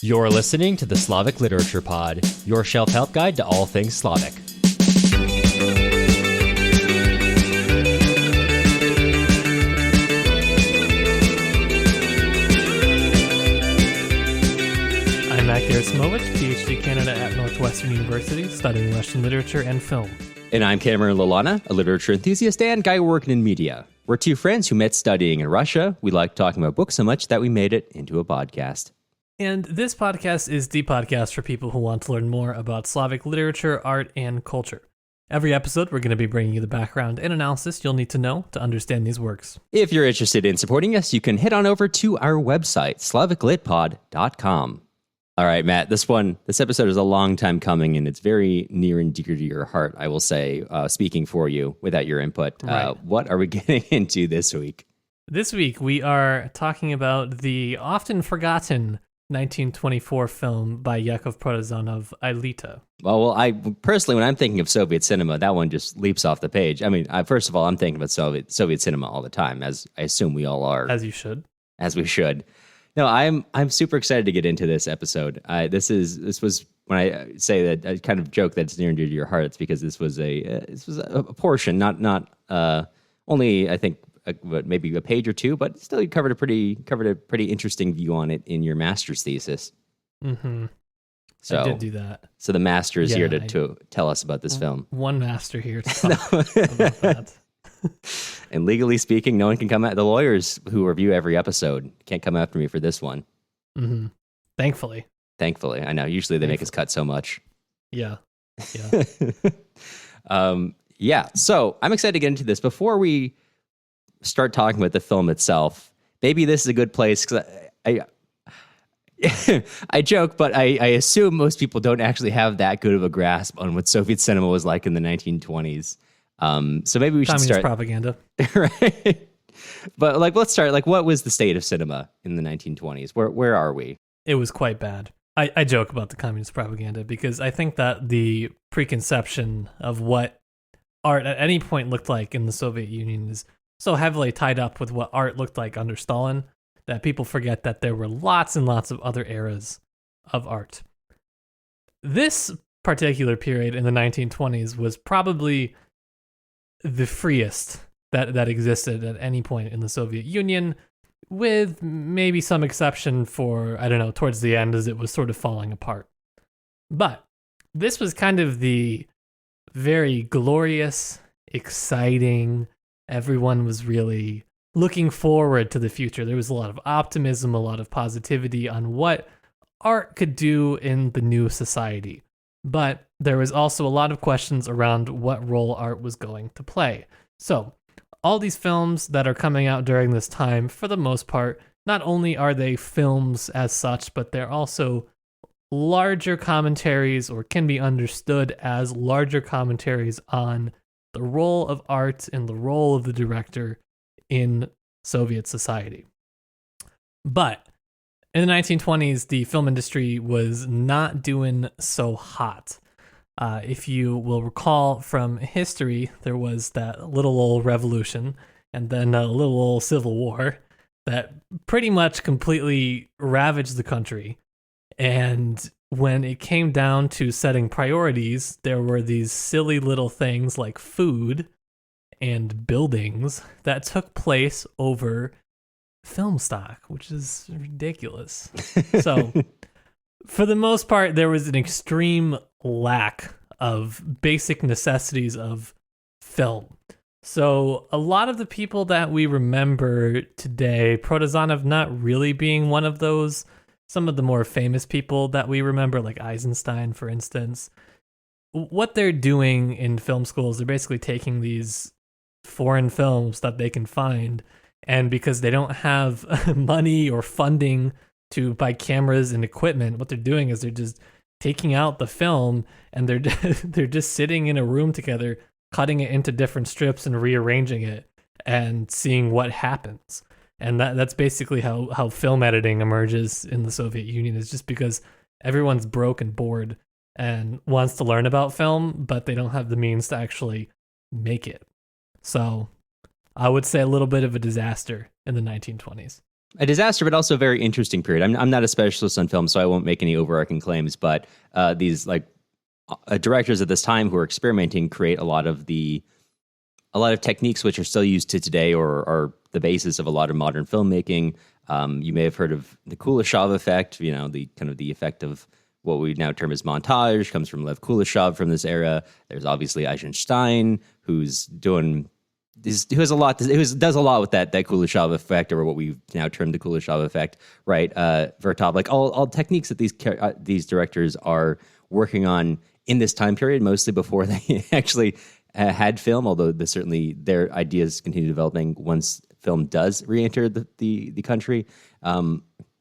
You're listening to the Slavic Literature Pod, your shelf help guide to all things Slavic. I'm Matt Gerasimovich, PhD candidate at Northwestern University, studying Russian literature and film. And I'm Cameron Lalana, a literature enthusiast and guy working in media. We're two friends who met studying in Russia. We like talking about books so much that we made it into a podcast. And this podcast is the podcast for people who want to learn more about Slavic literature, art, and culture. Every episode, we're going to be bringing you the background and analysis you'll need to know to understand these works. If you're interested in supporting us, you can head on over to our website, slaviclitpod.com. All right, Matt, this episode is a long time coming, and it's very near and dear to your heart, I will say, speaking for you without your input. Right. What are we getting into this week? This week, we are talking about the often forgotten 1924 film by Yakov Protazanov, Aelita. Well, I personally, when I'm thinking of Soviet cinema, that one just leaps off the page. I mean, first of all, I'm thinking about Soviet cinema all the time, as I assume we all are. As you should. As we should. No, I'm super excited to get into this episode. This was when I say that, I kind of joke that it's near and dear to your heart. It's because this was a portion, not only I think maybe a page or two, but still you covered a pretty interesting view on it in your master's thesis. Mm-hmm. So I did do that. So the master is here to tell us about this film. One master here to talk about that. And legally speaking, no one can come at the lawyers who review every episode. Can't come after me for this one. Mm-hmm. Thankfully, I know. Usually they make us cut so much. Yeah. Yeah. So I'm excited to get into this. Before we start talking about the film itself, maybe this is a good place because I joke, but I assume most people don't actually have that good of a grasp on what Soviet cinema was like in the 1920s. So maybe we should start propaganda, right? But let's start. What was the state of cinema in the 1920s? Where are we? It was quite bad. I joke about the communist propaganda because I think that the preconception of what art at any point looked like in the Soviet Union is so heavily tied up with what art looked like under Stalin that people forget that there were lots and lots of other eras of art. This particular period in the 1920s was probably the freest that existed at any point in the Soviet Union, with maybe some exception for, I don't know, towards the end as it was sort of falling apart. But this was kind of the very glorious, exciting, everyone was really looking forward to the future. There was a lot of optimism, a lot of positivity on what art could do in the new society. But there was also a lot of questions around what role art was going to play. So all these films that are coming out during this time, for the most part, not only are they films as such, but they're also larger commentaries, or can be understood as larger commentaries on the role of art and the role of the director in Soviet society. But in the 1920s, the film industry was not doing so hot. If you will recall from history, there was that little old revolution and then a little old civil war that pretty much completely ravaged the country. And when it came down to setting priorities, there were these silly little things like food and buildings that took place over film stock, which is ridiculous. So for the most part, there was an extreme lack of basic necessities of film. So a lot of the people that we remember today, Protazanov not really being one of those, some of the more famous people that we remember, like Eisenstein, for instance, what they're doing in film schools, they're basically taking these foreign films that they can find, and because they don't have money or funding to buy cameras and equipment, what they're doing is they're just taking out the film and they're just sitting in a room together, cutting it into different strips and rearranging it and seeing what happens. And that's basically how film editing emerges in the Soviet Union, is just because everyone's broke and bored and wants to learn about film, but they don't have the means to actually make it. So I would say a little bit of a disaster in the 1920s. A disaster, but also a very interesting period. I'm not a specialist on film, so I won't make any overarching claims. But these directors at this time who are experimenting create a lot of techniques which are still used to today, or are the basis of a lot of modern filmmaking. You may have heard of the Kuleshov effect. The kind of the effect of what we now term as montage comes from Lev Kuleshov from this era. There's obviously Eisenstein, who does a lot with that Kuleshov effect, or what we've now termed the Kuleshov effect, right? Vertov, like all techniques that these directors are working on in this time period, mostly before they actually had film, although certainly their ideas continue developing once film does re-enter the country.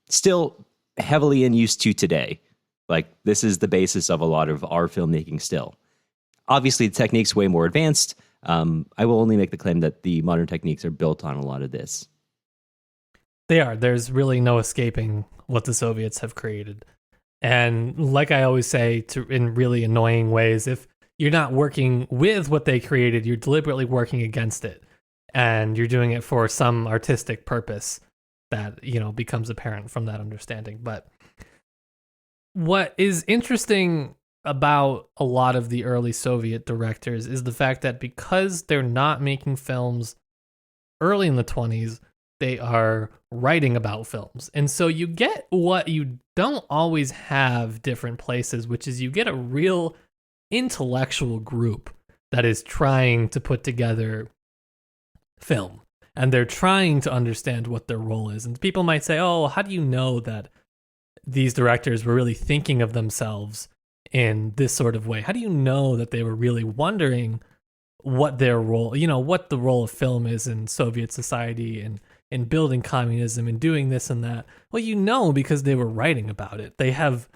Still heavily in use to today. Like, this is the basis of a lot of our filmmaking still. Obviously, the technique's way more advanced. I will only make the claim that the modern techniques are built on a lot of this. They are. There's really no escaping what the Soviets have created. And like I always say, in really annoying ways, if you're not working with what they created, you're deliberately working against it. And you're doing it for some artistic purpose that, becomes apparent from that understanding. But what is interesting about a lot of the early Soviet directors is the fact that because they're not making films early in the 20s, they are writing about films. And so you get what you don't always have different places, which is you get a real intellectual group that is trying to put together film. And they're trying to understand what their role is. And people might say, oh, how do you know that these directors were really thinking of themselves in this sort of way? How do you know that they were really wondering what their role, what the role of film is in Soviet society and in building communism and doing this and that? Well, because they were writing about it. They have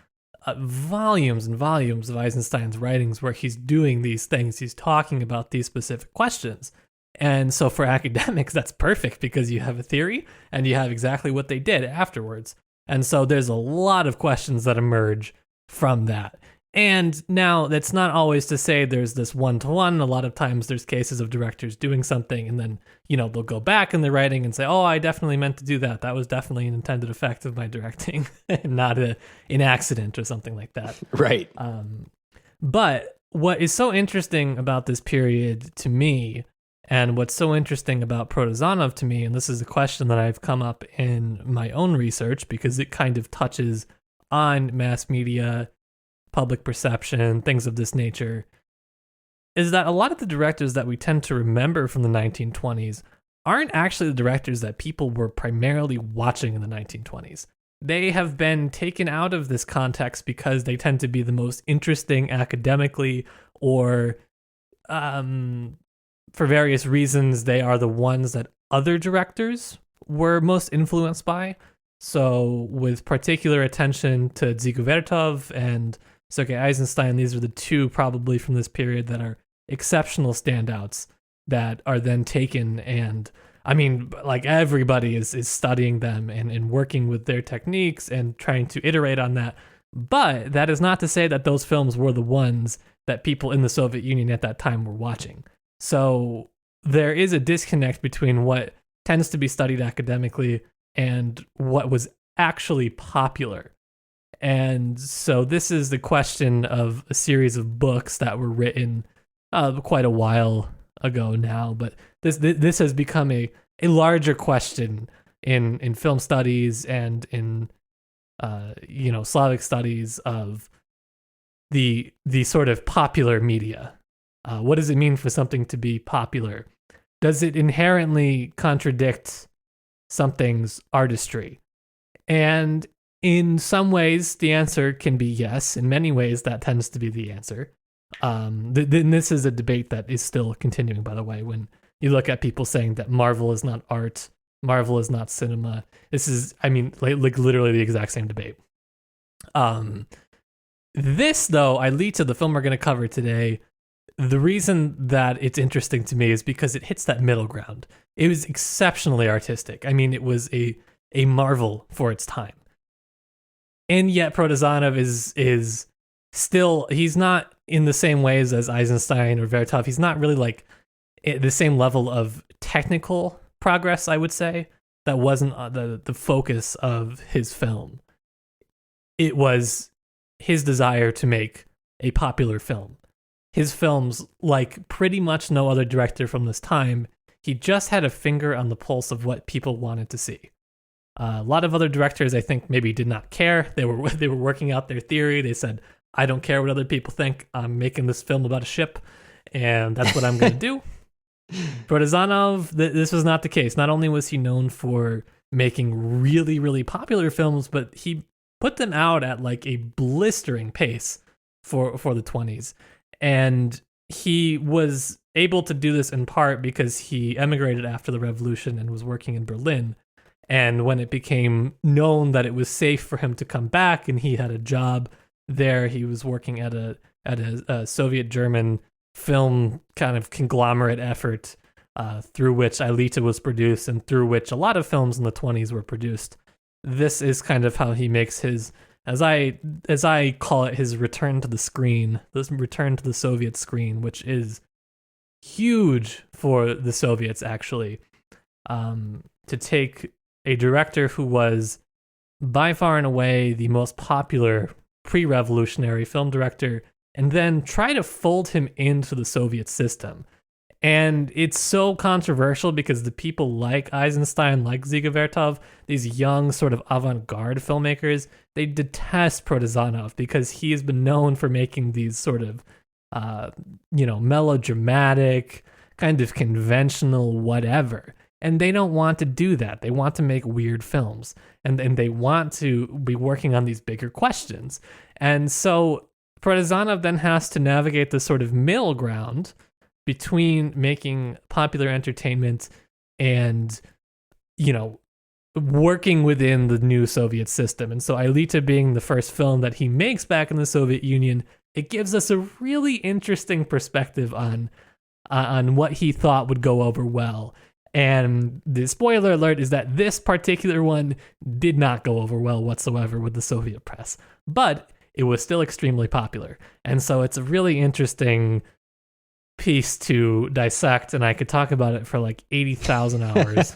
volumes and volumes of Eisenstein's writings where he's doing these things. He's talking about these specific questions. And so for academics, that's perfect because you have a theory and you have exactly what they did afterwards. And so there's a lot of questions that emerge from that. And now that's not always to say there's this one-to-one. A lot of times there's cases of directors doing something and then, they'll go back in the writing and say, oh, I definitely meant to do that. That was definitely an intended effect of my directing, not an accident or something like that. Right. But what is so interesting about this period to me, and what's so interesting about Protazanov to me, and this is a question that I've come up in my own research because it kind of touches on mass media, public perception, things of this nature, is that a lot of the directors that we tend to remember from the 1920s aren't actually the directors that people were primarily watching in the 1920s. They have been taken out of this context because they tend to be the most interesting academically, or for various reasons, they are the ones that other directors were most influenced by. So with particular attention to Dziga Vertov and Sergei Eisenstein, these are the two probably from this period that are exceptional standouts that are then taken, and everybody is studying them and working with their techniques and trying to iterate on that. But that is not to say that those films were the ones that people in the Soviet Union at that time were watching. So there is a disconnect between what tends to be studied academically and what was actually popular. And so this is the question of a series of books that were written quite a while ago now, but this has become a larger question in film studies and in Slavic studies of the sort of popular media. What does it mean for something to be popular? Does it inherently contradict something's artistry? And in some ways, the answer can be yes. In many ways, that tends to be the answer. This is a debate that is still continuing, by the way, when you look at people saying that Marvel is not art, Marvel is not cinema. This is, like literally the exact same debate. This, though, Aelita, the film we're going to cover today, the reason that it's interesting to me is because it hits that middle ground. It was exceptionally artistic. It was a marvel for its time. And yet Protazanov is still, he's not in the same ways as Eisenstein or Vertov. He's not really like the same level of technical progress, I would say. that wasn't the focus of his film. It was his desire to make a popular film. His films, like pretty much no other director from this time, he just had a finger on the pulse of what people wanted to see. A lot of other directors, I think, maybe did not care. They were working out their theory. They said, I don't care what other people think. I'm making this film about a ship, and that's what I'm going to do. Protazanov, this was not the case. Not only was he known for making really, really popular films, but he put them out at like a blistering pace for the 20s. And he was able to do this in part because he emigrated after the revolution and was working in Berlin. And when it became known that it was safe for him to come back and he had a job there, he was working at a Soviet-German film kind of conglomerate effort through which Aelita was produced and through which a lot of films in the 20s were produced. This is kind of how he makes his, as I call it, his return to the screen, this return to the Soviet screen, which is huge for the Soviets, actually. To take a director who was by far and away the most popular pre-revolutionary film director and then try to fold him into the Soviet system. And it's so controversial because the people like Eisenstein, like Dziga Vertov, these young sort of avant-garde filmmakers, they detest Protazanov because he has been known for making these sort of, melodramatic, kind of conventional whatever. And they don't want to do that. They want to make weird films. And they want to be working on these bigger questions. And so Protazanov then has to navigate this sort of middle ground between making popular entertainment and, working within the new Soviet system. And so Aelita being the first film that he makes back in the Soviet Union, it gives us a really interesting perspective on what he thought would go over well. And the spoiler alert is that this particular one did not go over well whatsoever with the Soviet press, but it was still extremely popular. And so it's a really interesting piece to dissect, and I could talk about it for like 80,000 hours.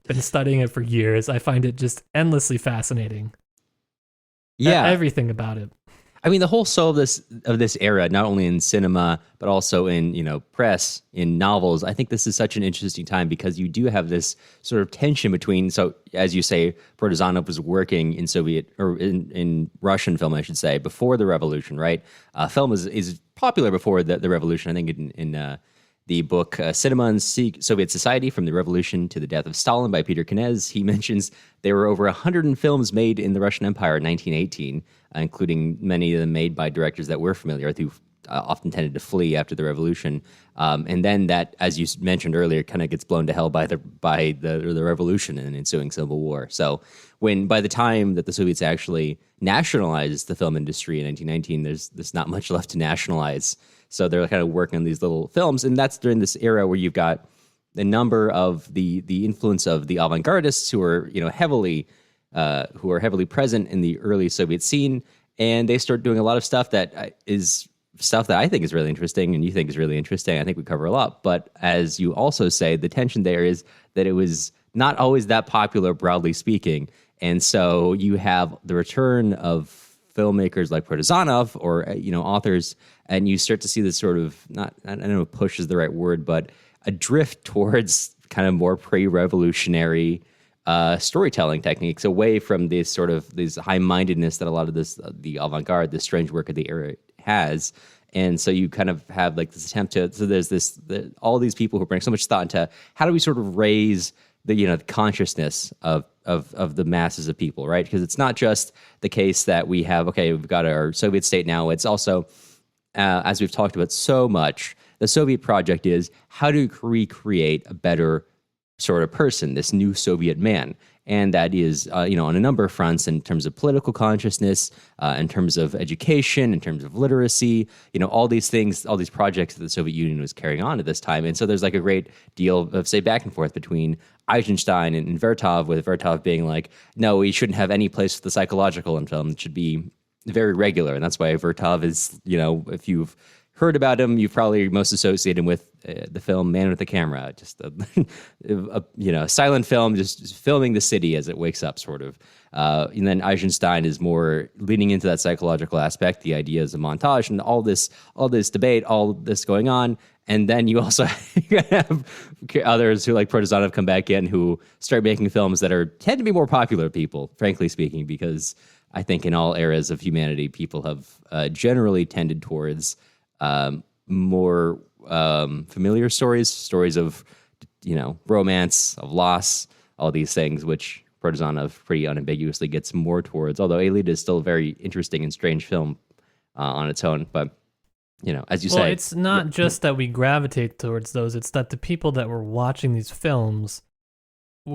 Been studying it for years. I find it just endlessly fascinating. Yeah. Everything about it. I mean, the whole soul of this era, not only in cinema, but also in, press, in novels, I think this is such an interesting time because you do have this sort of tension between, so as you say, Protazanov was working in Soviet, or in Russian film, I should say, before the revolution, right? Film is popular before the revolution. I think in the book Cinema and Soviet Society, From the Revolution to the Death of Stalin by Peter Kenez, he mentions there were over 100 films made in the Russian Empire in 1918, including many of them made by directors that we're familiar with who often tended to flee after the revolution. And then that, as you mentioned earlier, kind of gets blown to hell by the revolution and ensuing civil war. So by the time that the Soviets actually nationalized the film industry in 1919, there's not much left to nationalize. So they're kind of working on these little films, and that's during this era where you've got the number of the influence of the avant-gardists who are heavily present in the early Soviet scene, and they start doing a lot of stuff that is stuff that I think is really interesting, and you think is really interesting. I think we cover a lot, but as you also say, the tension there is that it was not always that popular, broadly speaking, and so you have the return of filmmakers like Protazanov or authors, and you start to see this sort of, not, I don't know if push is the right word, but a drift towards kind of more pre-revolutionary storytelling techniques, away from this high-mindedness that a lot of the avant-garde, the strange work of the era has. And so you kind of have like this attempt to, so there's all these people who bring so much thought into how do we sort of raise the consciousness of the masses of people, right? Because it's not just the case that we've got our Soviet state now. It's also, as we've talked about so much, the Soviet project is how to recreate a better sort of person, this new Soviet man. And that is, on a number of fronts in terms of political consciousness, in terms of education, in terms of literacy, all these things, all these projects that the Soviet Union was carrying on at this time. And so there's like a great deal of, say, back and forth between Eisenstein and Vertov, with Vertov being like, no, we shouldn't have any place for the psychological in film. It should be very regular. And that's why Vertov is, if you've heard about him, you've probably most associated him with the film Man with the Camera, just a silent film, just filming the city as it wakes up, sort of. And then Eisenstein is more leaning into that psychological aspect, the ideas of montage and all this debate, all this going on. And then you also have others who like Protazanov come back in who start making films that tend to be more popular people, frankly speaking, because I think in all eras of humanity, people have generally tended towards more familiar stories of, romance, of loss, all these things, which Protazanov pretty unambiguously gets more towards, although Aelita is still a very interesting and strange film on its own. But, as you say... Well, it's not just that we gravitate towards those, it's that the people that were watching these films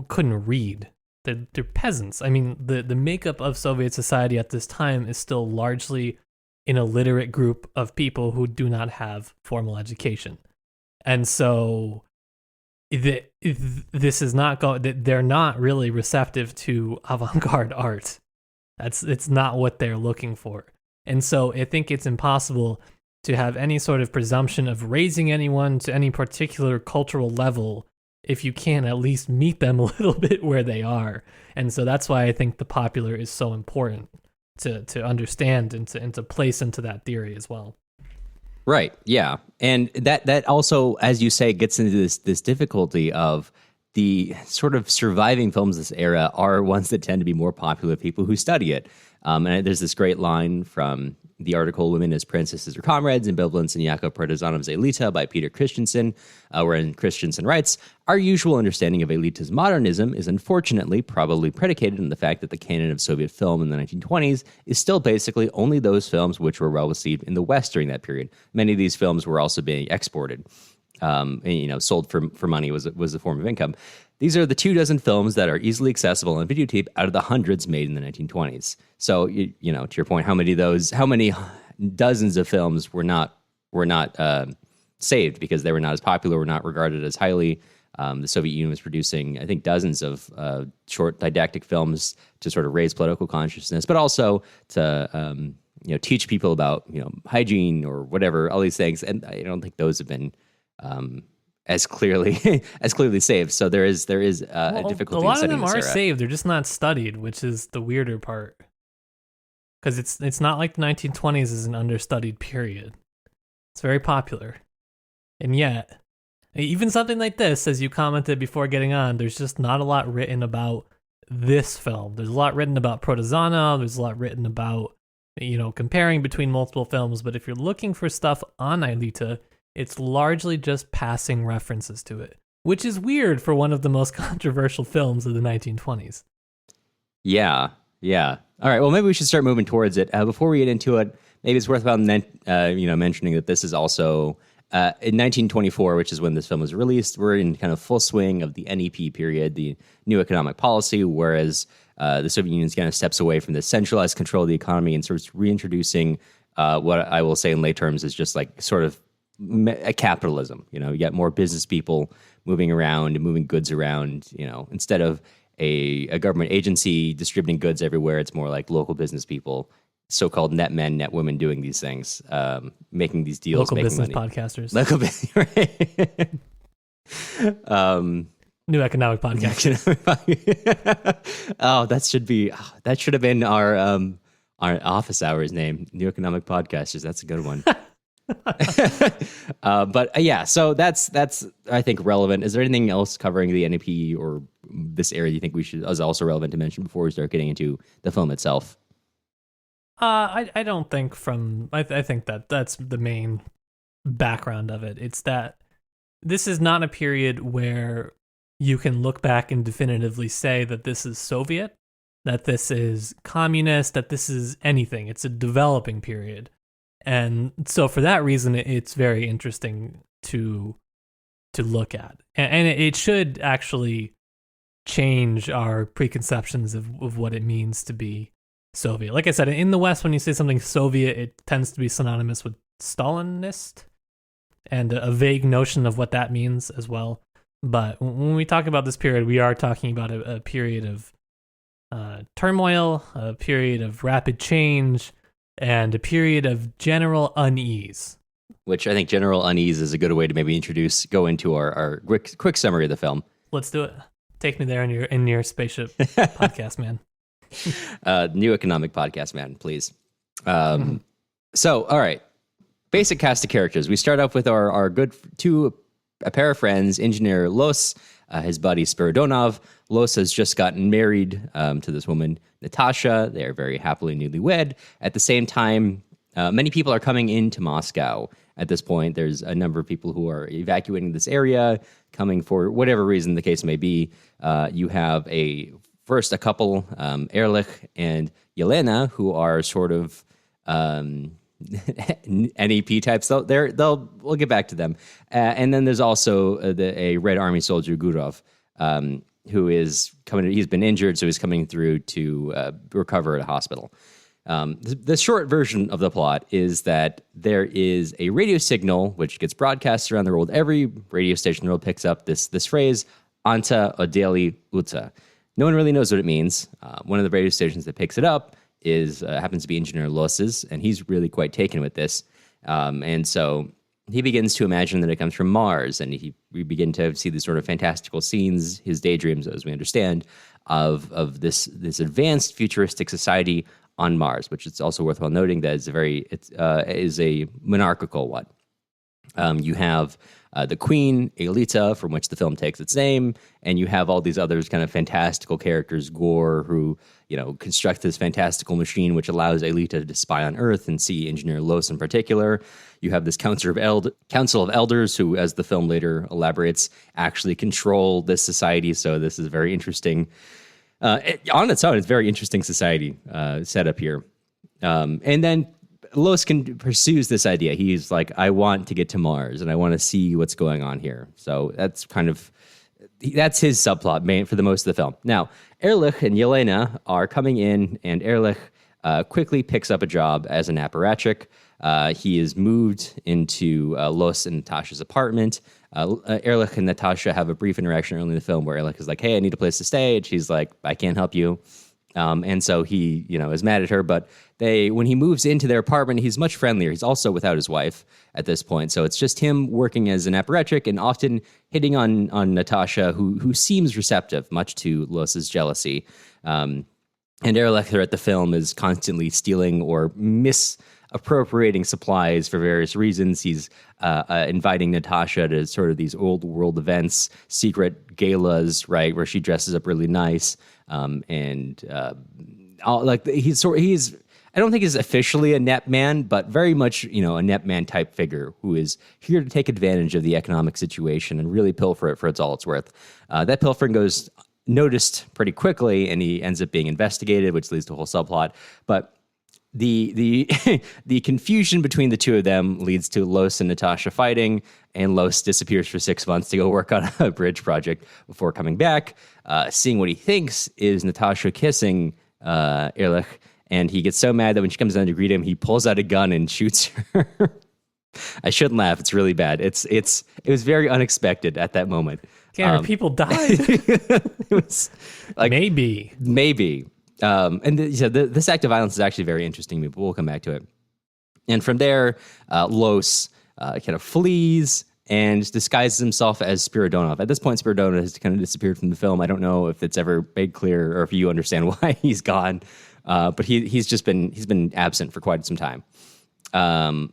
couldn't read. They're peasants. I mean, the makeup of Soviet society at this time is still largely an illiterate group of people who do not have formal education. And so this is not they're not really receptive to avant-garde art. It's not what they're looking for. And so I think it's impossible to have any sort of presumption of raising anyone to any particular cultural level if you can't at least meet them a little bit where they are. And so that's why I think the popular is so important to understand and to place into that theory as well. Right. Yeah. And that also, as you say, gets into this difficulty of the sort of surviving films of this era are ones that tend to be more popular with people who study it. And there's this great line from the article Women as Princesses or Comrades, Ambivalence and Yakov Protazanov's Aelita by Peter Christensen, wherein Christensen writes, "Our usual understanding of Aelita's modernism is unfortunately probably predicated on the fact that the canon of Soviet film in the 1920s is still basically only those films which were well received in the West during that period. Many of these films were also being exported. Sold for money was a form of income. These are the 24 films that are easily accessible on videotape out of the hundreds made in the 1920s. So, to your point, how many dozens of films were not saved because they were not as popular, were not regarded as highly. The Soviet Union was producing, I think, dozens of short didactic films to sort of raise political consciousness, but also to teach people about hygiene or whatever, all these things. And I don't think those have been as clearly saved. So there is a difficulty. A lot in of them are era. saved. They're just not studied, which is the weirder part. Because it's not like the 1920s is an understudied period. It's very popular, and yet even something like this, as you commented before getting on, there's just not a lot written about this film. There's a lot written about Protazanov. There's a lot written about comparing between multiple films. But if you're looking for stuff on Aelita, it's largely just passing references to it, which is weird for one of the most controversial films of the 1920s. Yeah. All right, well, maybe we should start moving towards it. Before we get into it, maybe it's worthwhile mentioning that this is also in 1924, which is when this film was released. We're in kind of full swing of the NEP period, the new economic policy, whereas the Soviet Union kind of steps away from the centralized control of the economy and starts reintroducing what I will say in lay terms is just like sort of a capitalism. You get more business people moving around and moving goods around, instead of a government agency distributing goods everywhere. It's more like local business people, so-called net men, net women doing these things, making these deals, local making business money. Podcasters. Local business, right? New economic podcast. Oh, that should have been our office hours name, New Economic Podcasters. That's a good one. So that's I think relevant. Is there anything else covering the NEP or this area you think is also relevant to mention before we start getting into the film itself? I don't think I think that's the main background of it. It's that this is not a period where you can look back and definitively say that this is Soviet, that this is communist, that this is anything. It's a developing period. And so for that reason, it's very interesting to look at. And it should actually change our preconceptions of what it means to be Soviet. Like I said, in the West, when you say something Soviet, it tends to be synonymous with Stalinist and a vague notion of what that means as well. But when we talk about this period, we are talking about a period of turmoil, a period of rapid change, and a period of general unease. which I think general unease is a good way to maybe go into our quick summary of the film. Let's do it. Take me there in your spaceship podcast, man. New economic podcast, man, please. So, all right. Basic cast of characters. We start off with our a pair of friends, engineer Los, his buddy Spiridonov. Los has just gotten married to this woman, Natasha. They are very happily newlywed. At the same time, many people are coming into Moscow at this point. There's a number of people who are evacuating this area, coming for whatever reason the case may be. You have a couple, Erlich and Yelena, who are sort of NEP types. We'll get back to them. And then there's also a Red Army soldier, Gurov, who is coming. He's been injured, so he's coming through to recover at a hospital. The short version of the plot is that there is a radio signal which gets broadcast around the world. Every radio station in the world picks up this phrase, Anta Odeli Uta. No one really knows what it means. One of the radio stations that picks it up happens to be Engineer Los's, and he's really quite taken with this. And so he begins to imagine that it comes from Mars, and we begin to see these sort of fantastical scenes, his daydreams, as we understand, of this advanced futuristic society on Mars, which it's also worthwhile noting that is a monarchical one. You have the Queen, Aelita, from which the film takes its name, and you have all these others kind of fantastical characters, Gore, who, construct this fantastical machine which allows Aelita to spy on Earth and see Engineer Los in particular. You have this Council of Elders, who, as the film later elaborates, actually control this society, so this is very interesting. On its own, it's a very interesting society set up here. And then Los pursues this idea. He's like, I want to get to Mars, and I want to see what's going on here. So that's his subplot for the most of the film. Now, Erlich and Yelena are coming in, and Erlich quickly picks up a job as an apparatchik. He is moved into Los and Natasha's apartment. Erlich and Natasha have a brief interaction early in the film where Erlich is like, hey, I need a place to stay. And she's like, I can't help you. And so he, is mad at her. But when he moves into their apartment, he's much friendlier. He's also without his wife at this point. So it's just him working as an apparatchik and often hitting on Natasha, who seems receptive, much to Los's jealousy. And Erlich at the film is constantly stealing or misappropriating supplies for various reasons. He's inviting Natasha to sort of these old world events, secret galas, right, where she dresses up really nice. He's I don't think he's officially a net man, but very much, a net man type figure who is here to take advantage of the economic situation and really pilfer it for all it's worth. That pilfering goes noticed pretty quickly, and he ends up being investigated, which leads to a whole subplot. But the confusion between the two of them leads to Los and Natasha fighting, and Los disappears for 6 months to go work on a bridge project before coming back, seeing what he thinks is Natasha kissing Erlich, and he gets so mad that when she comes down to greet him, he pulls out a gun and shoots her. I shouldn't laugh; it's really bad. It was very unexpected at that moment. People died. It was like maybe. And this act of violence is actually very interesting to me, but we'll come back to it. And from there, Los kind of flees and disguises himself as Spiridonov. At this point, Spiridonov has kind of disappeared from the film. I don't know if it's ever made clear or if you understand why he's gone, but he's been absent for quite some time. And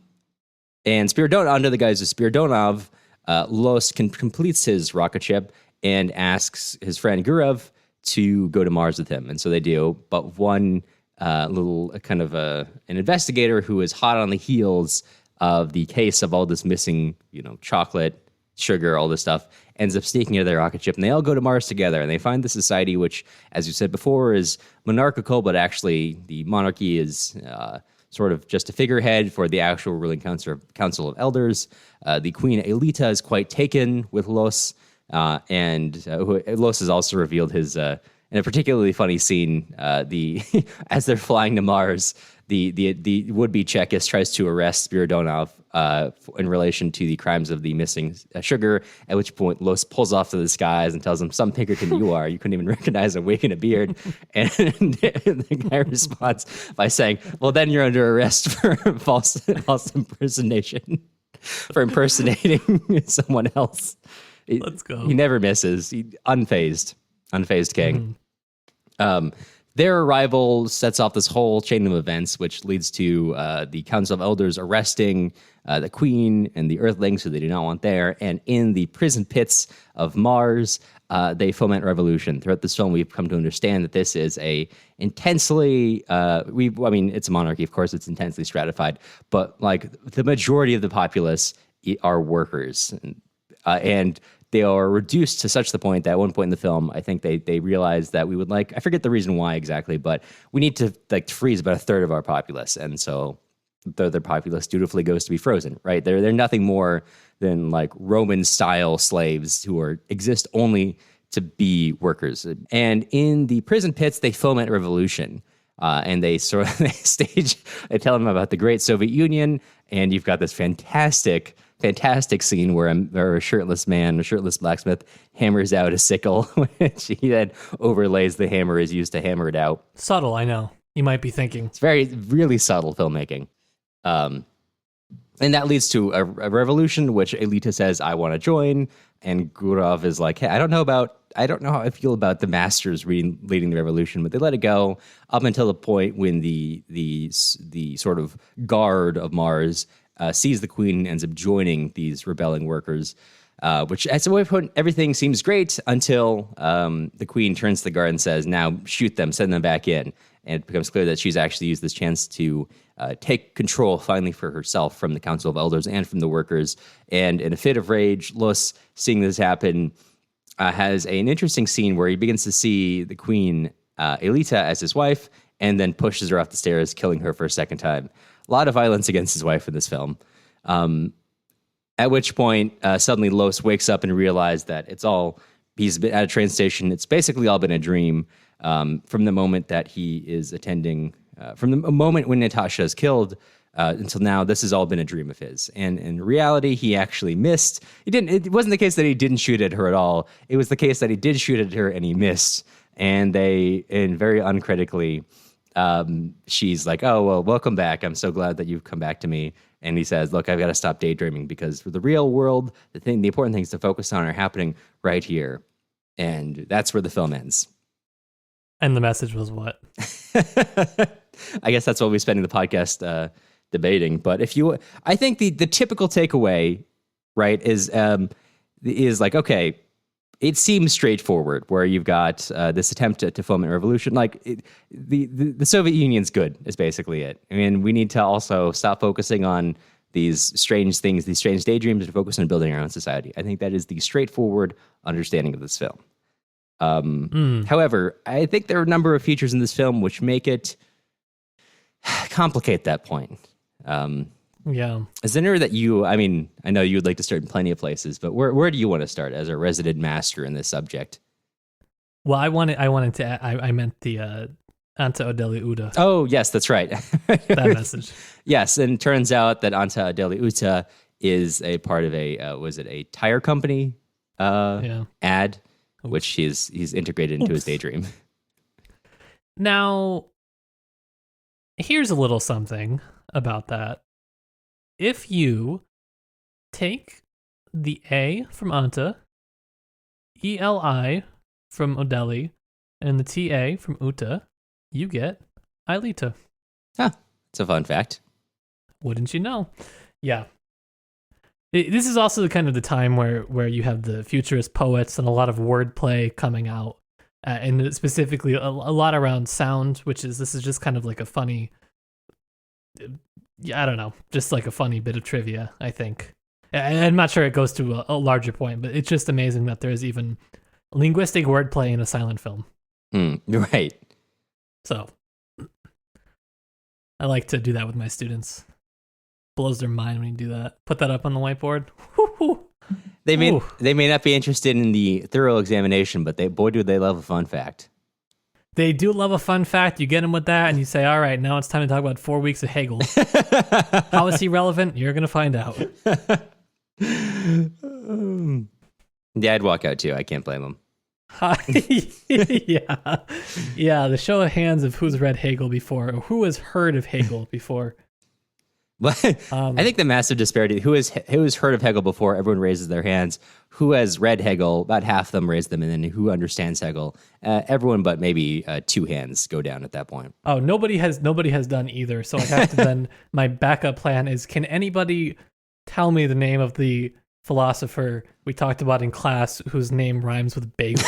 Spiridonov, under the guise of Spiridonov, Los completes his rocket ship and asks his friend Gurov to go to Mars with him. And so they do. But one little kind of an investigator who is hot on the heels of the case of all this missing, chocolate, sugar, all this stuff, ends up sneaking into their rocket ship. And they all go to Mars together. And they find the society, which, as you said before, is monarchical, but actually the monarchy is sort of just a figurehead for the actual ruling council of elders. The Queen Aelita is quite taken with Los. And Los has also revealed his, in a particularly funny scene, as they're flying to Mars, the would-be Chekist tries to arrest Spiridonov in relation to the crimes of the missing sugar, at which point Los pulls off to the skies and tells him, some pinkerton you are. You couldn't even recognize a wig and a beard. And the guy responds by saying, well, then you're under arrest for false impersonation. for impersonating someone else. Let's go. He never misses. Unfazed king. Their arrival sets off this whole chain of events, which leads to the Council of Elders arresting the Queen and the Earthlings, who they do not want there. And in the prison pits of Mars, they foment revolution. Throughout this film, we've come to understand that this is a intensely, it's a monarchy, of course, it's intensely stratified, but like the majority of the populace are workers. And they are reduced to such the point that at one point in the film, I think they realized that we would I forget the reason why exactly, but we need to freeze about a third of our populace. And so the other populace dutifully goes to be frozen, right? They're nothing more than Roman style slaves who exist only to be workers. And in the prison pits, they foment revolution. And they tell them about the great Soviet Union. And you've got this fantastic scene where a shirtless blacksmith hammers out a sickle, which he then overlays the hammer is used to hammer it out. Subtle, I know. You might be thinking. It's really subtle filmmaking. And that leads to a revolution, which Aelita says, I want to join. And Gurov is like, hey, I don't know how I feel about the masters leading the revolution, but they let it go up until the point when the sort of guard of Mars sees the Queen and ends up joining these rebelling workers, which at some point everything seems great until the Queen turns to the guard and says, now shoot them, send them back in. And it becomes clear that she's actually used this chance to take control finally for herself from the Council of Elders and from the workers. And in a fit of rage, Lus, seeing this happen, has an interesting scene where he begins to see the Queen, Aelita, as his wife, and then pushes her off the stairs, killing her for a second time. A lot of violence against his wife in this film. At which point, suddenly Los wakes up and realizes that he's been at a train station. It's basically all been a dream from the moment that he is attending, from the moment when Natasha is killed until now. This has all been a dream of his. And in reality, he actually missed. It wasn't the case that he didn't shoot at her at all. It was the case that he did shoot at her and he missed. And very uncritically, she's like, oh, well, welcome back. I'm so glad that you've come back to me. And he says, look, I've got to stop daydreaming because for the real world, the important things to focus on are happening right here. And that's where the film ends. And the message was what? I guess that's what we're spending the podcast debating. But I think the typical takeaway, right, is like, okay, it seems straightforward where you've got this attempt to foment revolution. The Soviet Union's good is basically it. I mean, we need to also stop focusing on these strange things, these strange daydreams, and focus on building our own society. I think that is the straightforward understanding of this film. However, I think there are a number of features in this film which make it complicate that point. Yeah. Is there that I know you would like to start in plenty of places, but where do you want to start as a resident master in this subject? Well, I meant the Anta Odeli Uta. Oh, yes, that's right. That message. Yes, and it turns out that Anta Odeli Uta is a part of a tire company ad, which he's integrated into his daydream. Now, here's a little something about that. If you take the A from Anta, ELI from Odeli, and the TA from Uta, you get Aelita. Huh. It's a fun fact. Wouldn't you know? Yeah. This is also kind of the time where you have the futurist poets and a lot of wordplay coming out, and specifically a lot around sound, this is just kind of like a funny, I don't know, just like a funny bit of trivia, I think. I'm not sure it goes to a larger point, but it's just amazing that there's even linguistic wordplay in a silent film. Right. So, I like to do that with my students. Blows their mind when you do that. Put that up on the whiteboard. They may not be interested in the thorough examination, but do they love a fun fact. They do love a fun fact. You get them with that, and you say, all right, now it's time to talk about 4 weeks of Hegel. How is he relevant? You're going to find out. Yeah, I'd walk out too. I can't blame him. Yeah. The show of hands of who's read Hegel before, or who has heard of Hegel before. But I think the massive disparity, who has heard of Hegel before, everyone raises their hands. Who has read Hegel? About half of them raise them. And then who understands Hegel? Everyone but maybe 2 hands go down at that point. Oh, nobody has done either. So I have to then, my backup plan is, can anybody tell me the name of the philosopher we talked about in class whose name rhymes with bagel?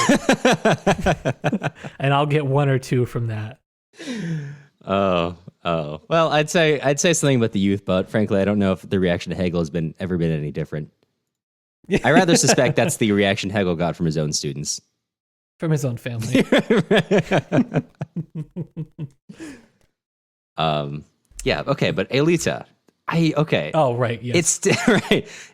And I'll get 1 or 2 from that. Oh. Well, I'd say something about the youth, but frankly, I don't know if the reaction to Hegel has ever been any different. I rather suspect that's the reaction Hegel got from his own students. From his own family. Yeah, okay, but Aelita. Okay. Oh, right, yes.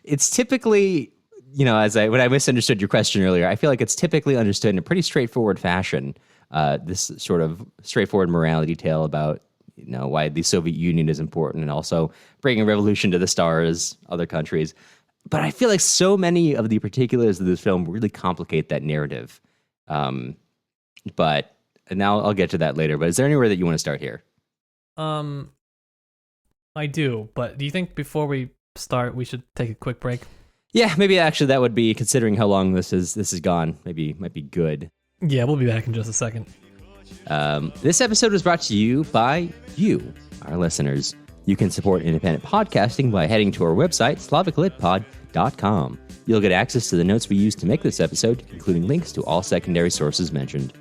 It's typically, when I misunderstood your question earlier, I feel like it's typically understood in a pretty straightforward fashion. This sort of straightforward morality tale about why the Soviet Union is important and also bringing revolution to the stars, other countries. But I feel like so many of the particulars of this film really complicate that narrative. But now I'll get to that later. But is there anywhere that you want to start here? I do. But do you think before we start, we should take a quick break? Yeah, maybe actually that would be, considering how long this is gone, might be good. Yeah, we'll be back in just a second. This episode was brought to you by you, our listeners. You can support independent podcasting by heading to our website, slaviclitpod.com. You'll get access to the notes we used to make this episode, including links to all secondary sources mentioned.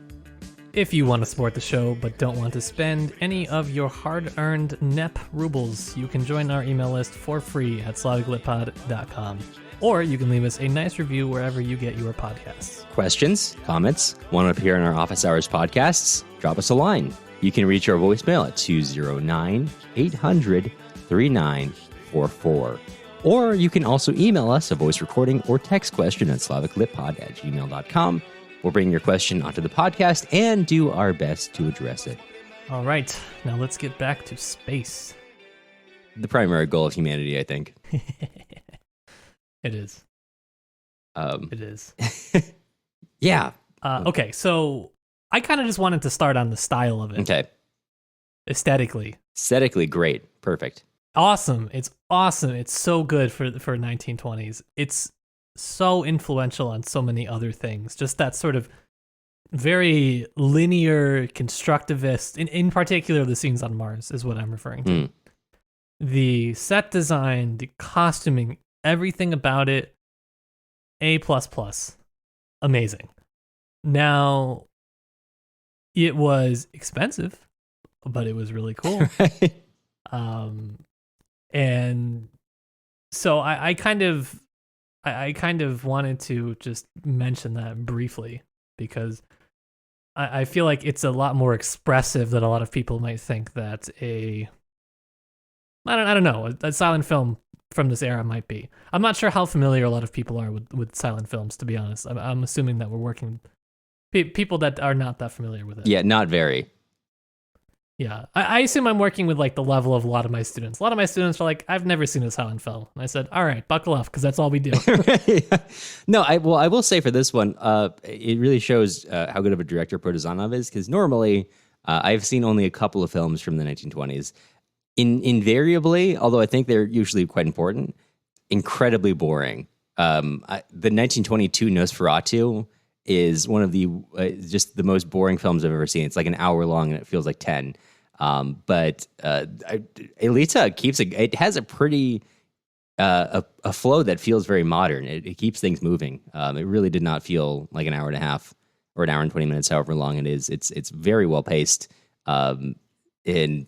If you want to support the show but don't want to spend any of your hard-earned NEP rubles, you can join our email list for free at slaviclitpod.com. Or you can leave us a nice review wherever you get your podcasts. Questions, comments, want to appear in our office hours podcasts? Drop us a line. You can reach our voicemail at 209-800-3944. Or you can also email us a voice recording or text question at slaviclitpod@gmail.com. We'll bring your question onto the podcast and do our best to address it. All right, now let's get back to space. The primary goal of humanity, I think. It is. It is. Yeah. Okay, so I kind of just wanted to start on the style of it. Okay. Aesthetically, great. Perfect. Awesome. It's awesome. It's so good for 1920s. It's so influential on so many other things. Just that sort of very linear, constructivist, in particular the scenes on Mars is what I'm referring to. The set design, the costuming, everything about it, A++. Amazing. Now, it was expensive, but it was really cool. Right. And so I kind of wanted to just mention that briefly because I feel like it's a lot more expressive than a lot of people might think that I don't know, a silent film from this era might be. I'm not sure how familiar a lot of people are with silent films, to be honest. I'm assuming that we're working people that are not that familiar with it. Yeah, not very. Yeah, I assume I'm working with like the level of a lot of my students. A lot of my students are like, I've never seen a silent film. And I said, all right, buckle up, because that's all we do. No, I will say for this one, it really shows how good of a director Protazanov is, because normally I've seen only a couple of films from the 1920s. Invariably, although I think they're usually quite important, incredibly boring. The 1922 Nosferatu is one of the just the most boring films I've ever seen. It's like an hour long and it feels like 10. But Aelita it has a pretty a flow that feels very modern. It keeps things moving. It really did not feel like an hour and a half or an hour and 20 minutes, however long it is. It's very well paced. I mean,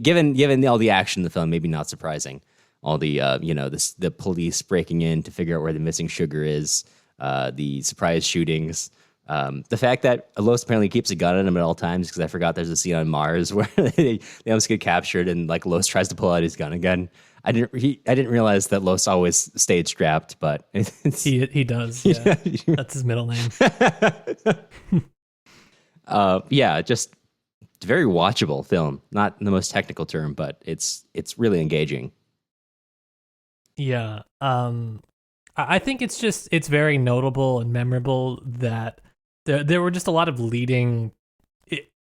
given all the action in the film, maybe not surprising. All the the police breaking in to figure out where the missing sugar is. The surprise shootings, the fact that Los apparently keeps a gun on him at all times, because I forgot there's a scene on Mars where they almost get captured and like Los tries to pull out his gun again. I didn't realize that Los always stayed strapped, but he does. Yeah. That's his middle name. Just a very watchable film. Not the most technical term, but it's really engaging. Yeah. I think it's very notable and memorable that there were just a lot of leading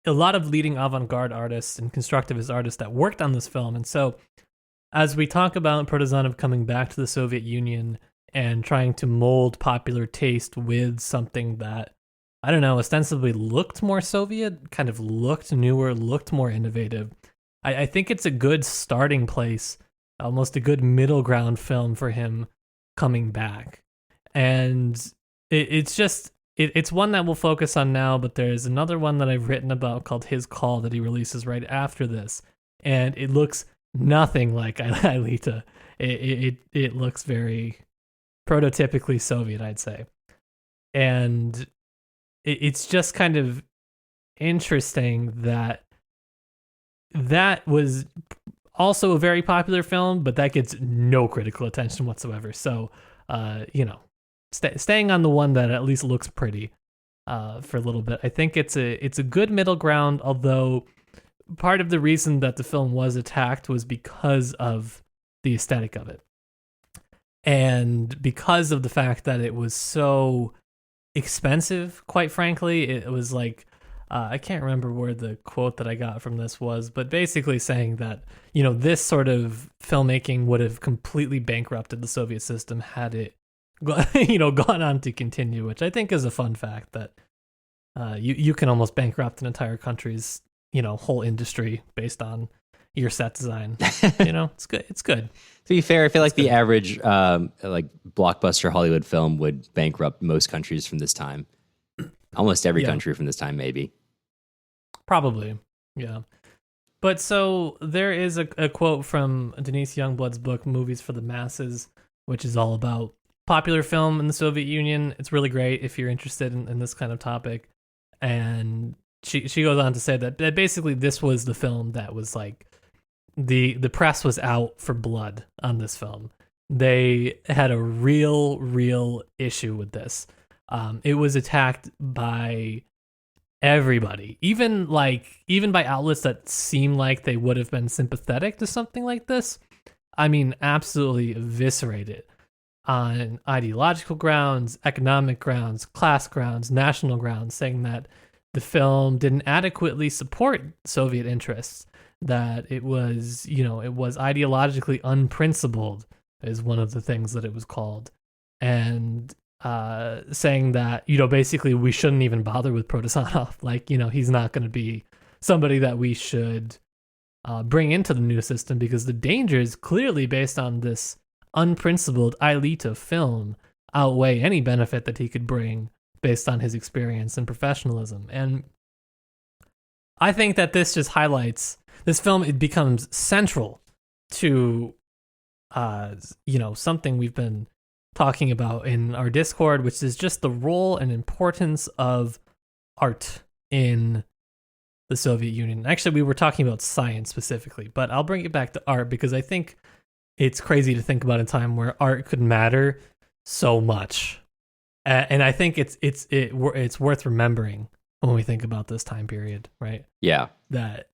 a lot of leading avant-garde artists and constructivist artists that worked on this film. And so as we talk about Protazanov coming back to the Soviet Union and trying to mold popular taste with something that, I don't know, ostensibly looked more Soviet, kind of looked newer, looked more innovative, I think it's a good starting place, almost a good middle ground film for him coming back. And it's one that we'll focus on now, but there's another one that I've written about called His Call that he releases right after this. And it looks nothing like Aelita. It looks very prototypically Soviet, I'd say. And it's just kind of interesting that was also a very popular film, but that gets no critical attention whatsoever. So, staying on the one that at least looks pretty for a little bit. I think it's a good middle ground, although part of the reason that the film was attacked was because of the aesthetic of it. And because of the fact that it was so expensive, quite frankly. It was like, I can't remember where the quote that I got from this was, but basically saying that, this sort of filmmaking would have completely bankrupted the Soviet system had it, gone on to continue, which I think is a fun fact that you can almost bankrupt an entire country's, whole industry based on your set design. It's good. It's good. To be fair, I feel like the average blockbuster Hollywood film would bankrupt most countries from this time. Almost every country from this time, maybe. Probably, yeah. But so there is a quote from Denise Youngblood's book, Movies for the Masses, which is all about popular film in the Soviet Union. It's really great if you're interested in this kind of topic. And she goes on to say that basically this was the film that was like, the press was out for blood on this film. They had a real issue with this. It was attacked by everybody, even by outlets that seem like they would have been sympathetic to something like this. I mean, absolutely eviscerated on ideological grounds, economic grounds, class grounds, national grounds, saying that the film didn't adequately support Soviet interests, that it was, it was ideologically unprincipled, is one of the things that it was called. And saying that, basically we shouldn't even bother with Protazanov. Like, he's not going to be somebody that we should bring into the new system, because the dangers clearly based on this unprincipled Aelita film outweigh any benefit that he could bring based on his experience and professionalism. And I think that this just highlights this film. It becomes central to something we've been talking about in our Discord, which is just the role and importance of art in the Soviet Union. Actually, we were talking about science specifically, but I'll bring it back to art because I think it's crazy to think about a time where art could matter so much. And I think it's worth remembering when we think about this time period, right? Yeah. That,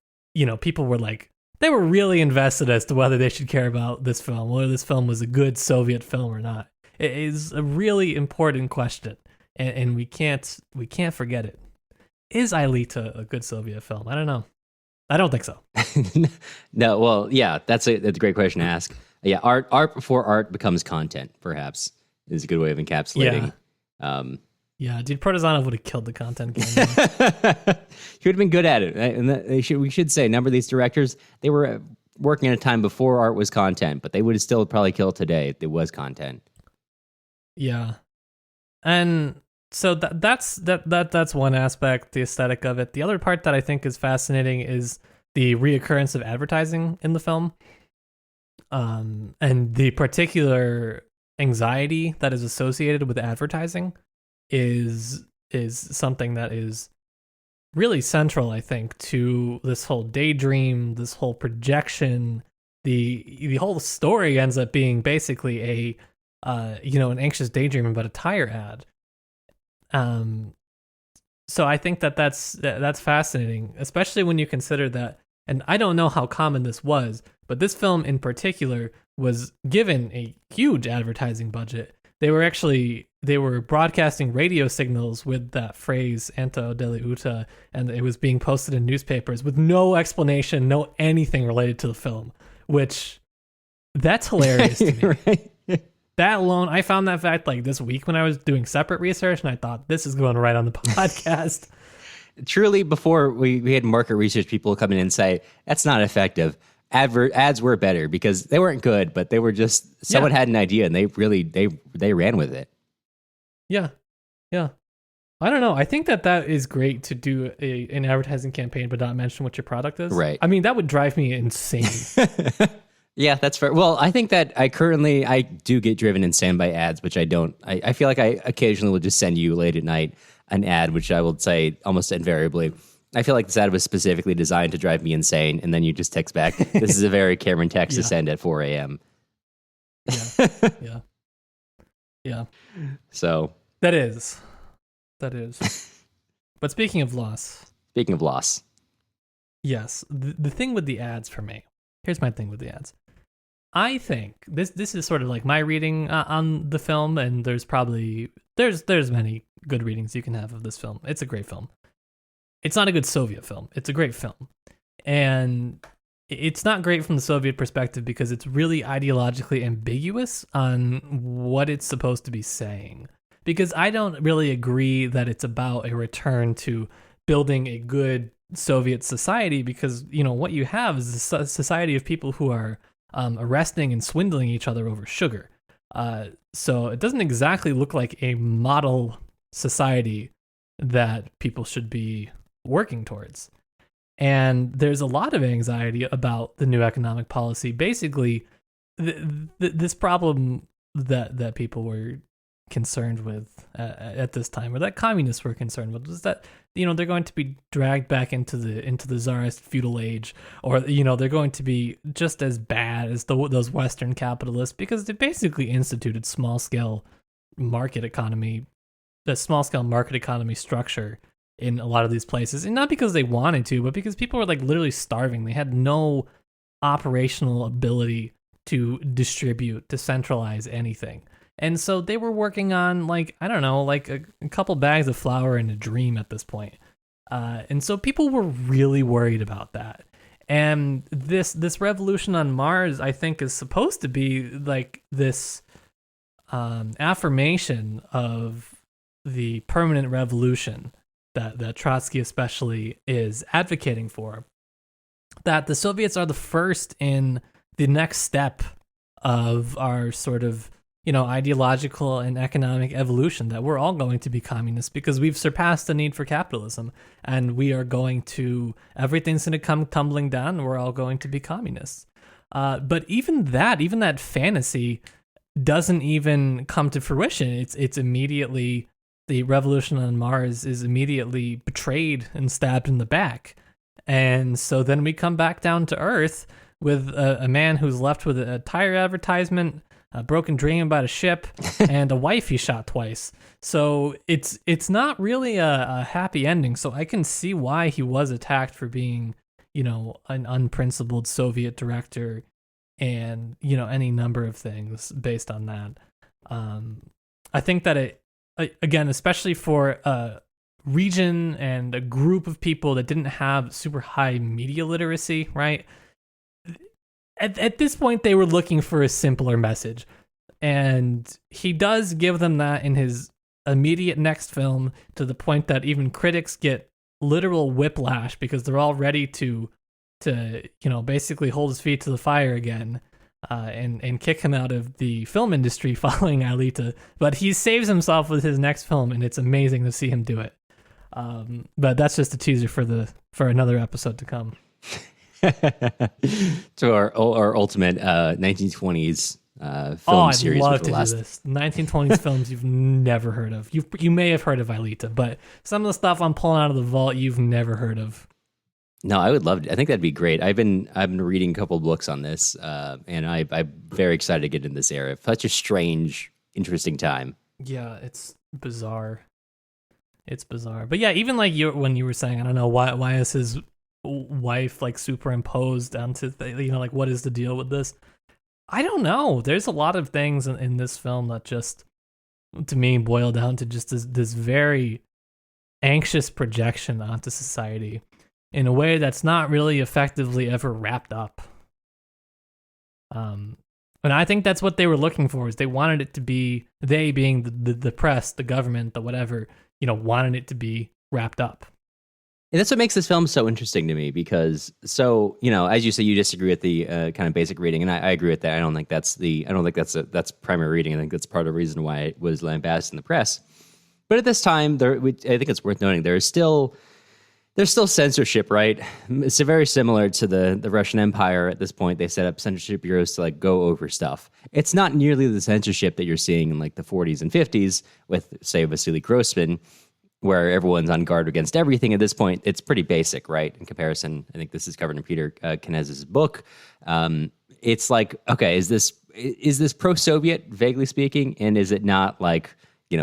people were like, they were really invested as to whether they should care about this film, whether this film was a good Soviet film or not. It is a really important question, and we can't forget it. Is Aelita a good Soviet film? I don't know. I don't think so. No, well, yeah, that's a great question to ask. Yeah, art before art becomes content, perhaps, is a good way of encapsulating. Yeah, dude, Protazanov would have killed the content game. He would have been good at it. And we should say, a number of these directors, they were working at a time before art was content, but they would have still probably killed today if it was content. Yeah. And so that's one aspect, the aesthetic of it. The other part that I think is fascinating is the reoccurrence of advertising in the film. And the particular anxiety that is associated with advertising is something that is really central, I think, to this whole daydream, this whole projection. The whole story ends up being basically an anxious daydream about a tire ad. So I think that's fascinating, especially when you consider that, and I don't know how common this was, but this film in particular was given a huge advertising budget they were broadcasting radio signals with that phrase Anta Odeli Uta, and it was being posted in newspapers with no explanation, no anything related to the film, which that's hilarious to me. Right? That alone, I found that fact like this week when I was doing separate research, and I thought this is going right on the podcast. Truly, before we had market research people come in and say that's not effective. Ads were better because they weren't good, but they were just someone had an idea and they ran with it. Yeah. I don't know. I think that is great to do an advertising campaign, but not mention what your product is. Right. I mean, that would drive me insane. Yeah, that's fair. Well, I think that I do get driven insane by ads, which I don't. I feel like I occasionally will just send you late at night an ad, which I will say almost invariably, I feel like this ad was specifically designed to drive me insane, and then you just text back, this is a very Cameron text to send at 4 a.m. Yeah. So. That is. But speaking of loss. Yes, the thing with the ads for me. Here's my thing with the ads. I think this is sort of like my reading on the film, and there's many good readings you can have of this film. It's a great film. It's not a good Soviet film. It's a great film. And it's not great from the Soviet perspective because it's really ideologically ambiguous on what it's supposed to be saying. Because I don't really agree that it's about a return to building a good Soviet society, because, you know, what you have is a society of people who are arresting and swindling each other over sugar. So it doesn't exactly look like a model society that people should be working towards. And there's a lot of anxiety about the new economic policy. Basically, this problem that people were concerned with at this time, or that communists were concerned with, was that, you know, they're going to be dragged back into the czarist feudal age, or, you know, they're going to be just as bad as those Western capitalists, because they basically instituted the small scale market economy structure in a lot of these places, and not because they wanted to, but because people were like literally starving. They had no operational ability to distribute, to centralize anything. And so they were working on, like, I don't know, like a couple bags of flour and a dream at this point. And so people were really worried about that. And this revolution on Mars, I think, is supposed to be like this affirmation of the permanent revolution that Trotsky especially is advocating for. That the Soviets are the first in the next step of our sort of, you know, ideological and economic evolution, that we're all going to be communists because we've surpassed the need for capitalism, and everything's going to come tumbling down, and we're all going to be communists. But even that fantasy doesn't even come to fruition. It's immediately, the revolution on Mars is immediately betrayed and stabbed in the back. And so then we come back down to Earth with a man who's left with a tire advertisement, a broken dream about a ship, and a wife he shot twice. So it's not really a happy ending. So I can see why he was attacked for being, you know, an unprincipled Soviet director, and, you know, any number of things based on that. I think that it, again, especially for a region and a group of people that didn't have super high media literacy, right? At this point, they were looking for a simpler message. And he does give them that in his immediate next film, to the point that even critics get literal whiplash because they're all ready to you know, basically hold his feet to the fire again, and kick him out of the film industry following Aelita. But he saves himself with his next film, and it's amazing to see him do it. But that's just a teaser for another episode to come. To our ultimate 1920s film series. I'd love to do this. 1920s films you've never heard of. You may have heard of Aelita, but some of the stuff I'm pulling out of the vault you've never heard of. No, I would love to. I think that'd be great. I've been reading a couple of books on this, and I'm very excited to get in this era. Such a strange, interesting time. Yeah, it's bizarre. It's bizarre. But yeah, even like when you were saying, I don't know, why is his wife like superimposed onto you know, like, what is the deal with this? I don't know. There's a lot of things in this film that just to me boil down to just this very anxious projection onto society in a way that's not really effectively ever wrapped up. And I think that's what they were looking for, is they wanted it to be, they being the press, the government, the whatever, wanted it to be wrapped up. And that's what makes this film so interesting to me, because as you say, you disagree with the kind of basic reading, and I agree with that. I don't think that's primary reading. I think that's part of the reason why it was lambasted in the press. But at this time, I think it's worth noting there's still censorship, right? It's very similar to the Russian Empire. At this point, they set up censorship bureaus to go over stuff. It's not nearly the censorship that you're seeing in the 40s and 50s with, say, Vasily Grossman, where everyone's on guard against everything. At this point, it's pretty basic, right? In comparison, I think this is covered in Peter Kenez's book. It's okay, is this pro-Soviet, vaguely speaking, and is it not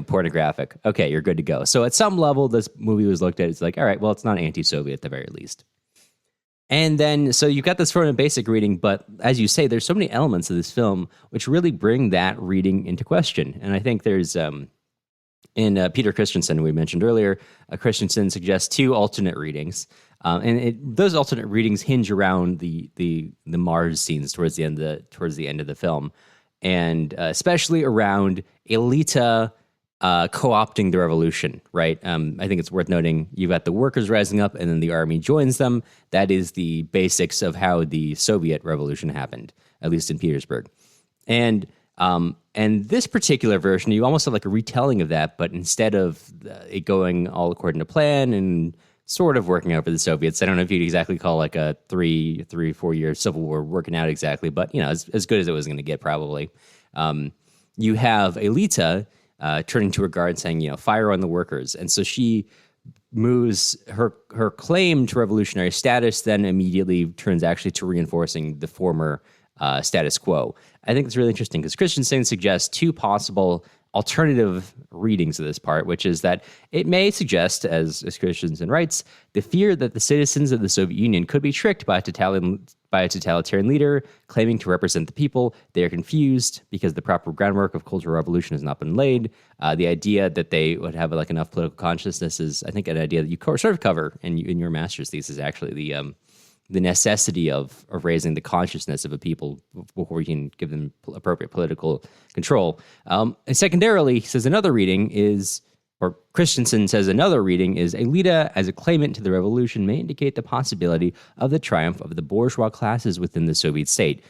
pornographic? Okay, you're good to go. So at some level, this movie was looked at, it's all right, well, it's not anti-Soviet at the very least. And then, so you've got this sort of basic reading, but as you say, there's so many elements of this film which really bring that reading into question. And I think there's, in Peter Christensen, we mentioned earlier, Christensen suggests two alternate readings. Those alternate readings hinge around the Mars scenes towards the end of the film. And especially around Aelita co-opting the revolution, right? I think it's worth noting you've got the workers rising up and then the army joins them. That is the basics of how the Soviet revolution happened, at least in Petersburg. And this particular version, you almost have a retelling of that, but instead of it going all according to plan and sort of working out for the Soviets, I don't know if you'd exactly call a 4 year civil war working out exactly, but as good as it was going to get probably. You have Aelita turning to her guard saying, fire on the workers. And so she moves her claim to revolutionary status, then immediately turns actually to reinforcing the former status quo. I think it's really interesting because Christensen suggests two possible alternative readings of this part, which is that it may suggest, as Christensen writes, the fear that the citizens of the Soviet Union could be tricked by a totalitarian leader claiming to represent the people. They are confused because the proper groundwork of cultural revolution has not been laid. The idea that they would have enough political consciousness is, I think, an idea that you sort of cover in your master's thesis, actually, the necessity of raising the consciousness of a people before you can give them appropriate political control. And secondarily, he says another reading is, or Christensen says another reading is, Aelita as a claimant to the revolution may indicate the possibility of the triumph of the bourgeois classes within the Soviet state.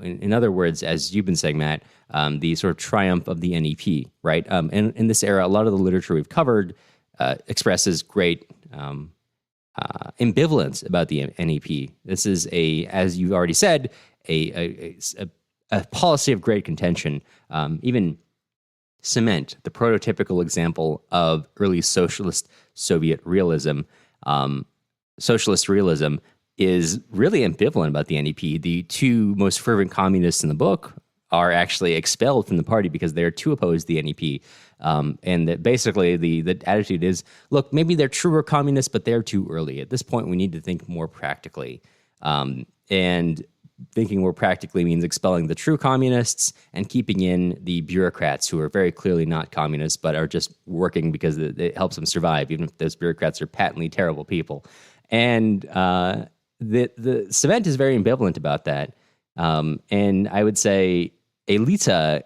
In other words, as you've been saying, Matt, the sort of triumph of the NEP, right? And in this era, a lot of the literature we've covered expresses great ambivalence about the NEP. This is as you've already said, a policy of great contention. Even cement, the prototypical example of early socialist Soviet realism. Socialist realism is really ambivalent about the NEP. The two most fervent communists in the book are actually expelled from the party because they're too opposed to the NEP. And that basically the attitude is, look, maybe they're truer communists, but they're too early. At this point, we need to think more practically. And thinking more practically means expelling the true communists and keeping in the bureaucrats who are very clearly not communists, but are just working because it helps them survive, even if those bureaucrats are patently terrible people. And the cement is very ambivalent about that. And I would say Aelita,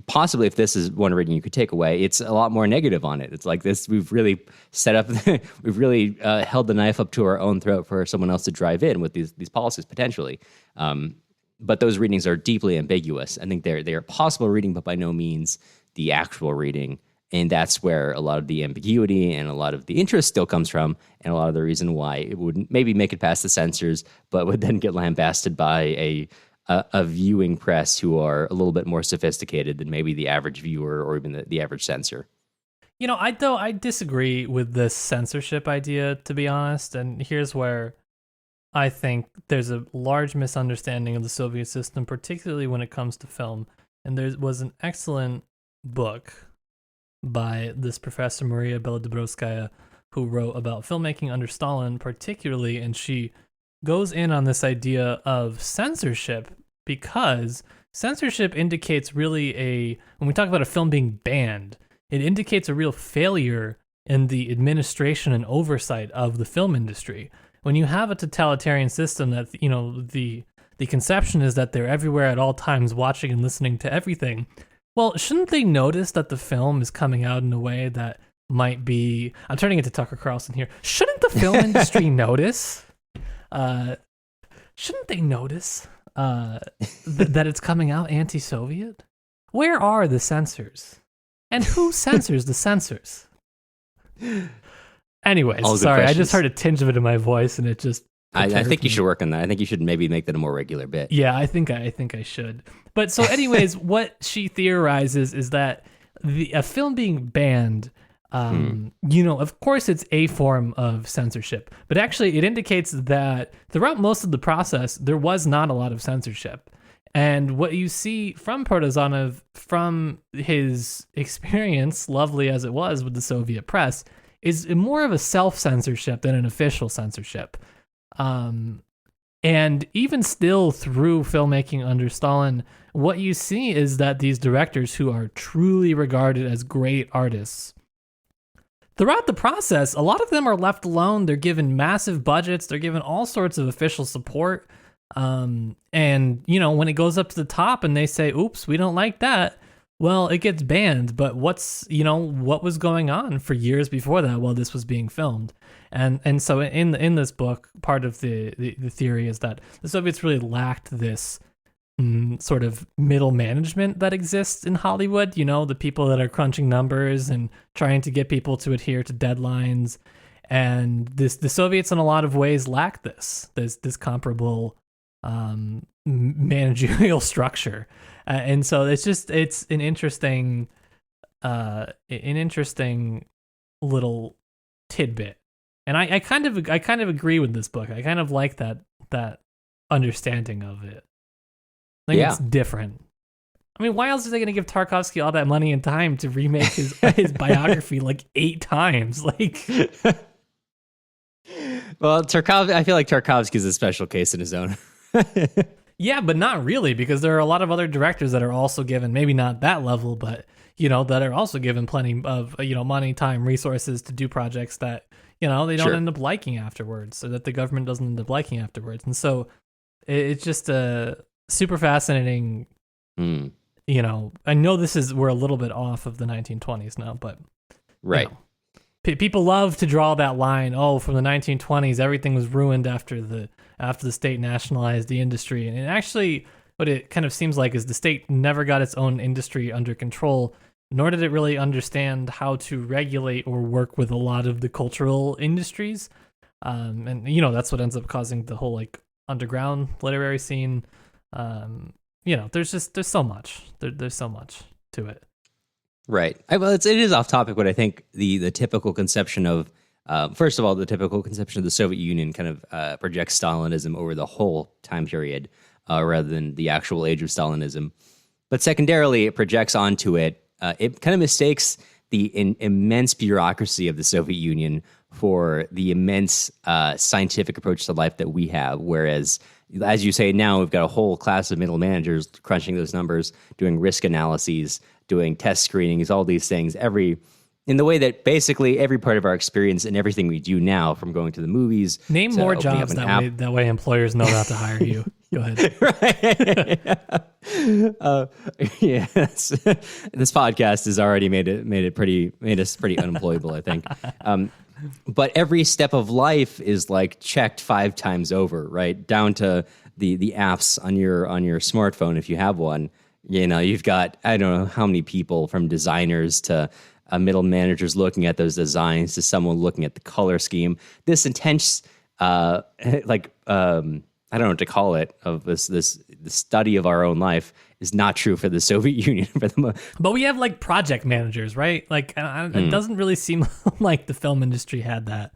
possibly if this is one reading you could take away, it's a lot more negative on it. It's like this, we've really set up, we've really held the knife up to our own throat for someone else to drive in with these policies potentially. But those readings are deeply ambiguous. I think they are possible reading, but by no means the actual reading. And that's where a lot of the ambiguity and a lot of the interest still comes from, and a lot of the reason why it would maybe make it past the censors, but would then get lambasted by a viewing press who are a little bit more sophisticated than maybe the average viewer or even the average censor. I disagree with this censorship idea, to be honest, and here's where I think there's a large misunderstanding of the Soviet system, particularly when it comes to film. And there was an excellent book by this professor, Maria Belodubrovskaya, who wrote about filmmaking under Stalin particularly, and she goes in on this idea of censorship because censorship indicates really when we talk about a film being banned, it indicates a real failure in the administration and oversight of the film industry. When you have a totalitarian system that, the conception is that they're everywhere at all times watching and listening to everything, well, shouldn't they notice that the film is coming out in a way that might be... I'm turning into Tucker Carlson here. Shouldn't the film industry notice? Shouldn't they notice that it's coming out anti-Soviet? Where are the censors? And who censors the censors? Anyways, sorry, I just heard a tinge of it in my voice, and it just... I think you should work on that. I think you should maybe make that a more regular bit. Yeah, I think I should. But so anyways, what she theorizes is that a film being banned, of course it's a form of censorship, but actually it indicates that throughout most of the process, there was not a lot of censorship. And what you see from Protazanov, from his experience, lovely as it was with the Soviet press, is more of a self-censorship than an official censorship. And even still through filmmaking under Stalin, what you see is that these directors who are truly regarded as great artists, throughout the process, a lot of them are left alone. They're given massive budgets. They're given all sorts of official support. And, when it goes up to the top and they say, oops, we don't like that, well, it gets banned. But what was going on for years before that while this was being filmed? And so in this book, part of the theory is that the Soviets really lacked this sort of middle management that exists in Hollywood, the people that are crunching numbers and trying to get people to adhere to deadlines. And the Soviets in a lot of ways lack this comparable managerial structure. And so it's an interesting little tidbit. And I kind of agree with this book. I kind of like that understanding of it. I think it's different. I mean, why else are they going to give Tarkovsky all that money and time to remake his biography like 8 times? Like, well, I feel like Tarkovsky's a special case in his own. Yeah, but not really, because there are a lot of other directors that are also given, maybe not that level, but that are also given plenty of money, time, resources to do projects that they don't end up liking afterwards, so that the government doesn't end up liking afterwards. And so it's just a super fascinating. I know we're a little bit off of the 1920s now, but right. People love to draw that line. Oh, from the 1920s, everything was ruined after the state nationalized the industry. And actually, what it kind of seems like is the state never got its own industry under control, nor did it really understand how to regulate or work with a lot of the cultural industries. And that's what ends up causing the whole underground literary scene. There's so much. There's so much to it. Right. Well, it is off topic, but I think the typical conception of, first of all, the typical conception of the Soviet Union kind of projects Stalinism over the whole time period rather than the actual age of Stalinism. But secondarily, it projects onto it, it kind of mistakes the immense bureaucracy of the Soviet Union for the immense scientific approach to life that we have. Whereas, as you say, now we've got a whole class of middle managers crunching those numbers, doing risk analyses, doing test screenings, all these things, in the way that basically every part of our experience and everything we do now, from going to the movies. Name more jobs that way employers know not to hire you. Go ahead. Right. This podcast has already made us pretty unemployable, I think. But every step of life is checked 5 times over, right? Down to the apps on your smartphone, if you have one. You've got, I don't know how many people, from designers to middle managers looking at those designs to someone looking at the color scheme. This intense, I don't know what to call it, of the study of our own life is not true for the Soviet Union. But we have project managers, right? It doesn't really seem like the film industry had that.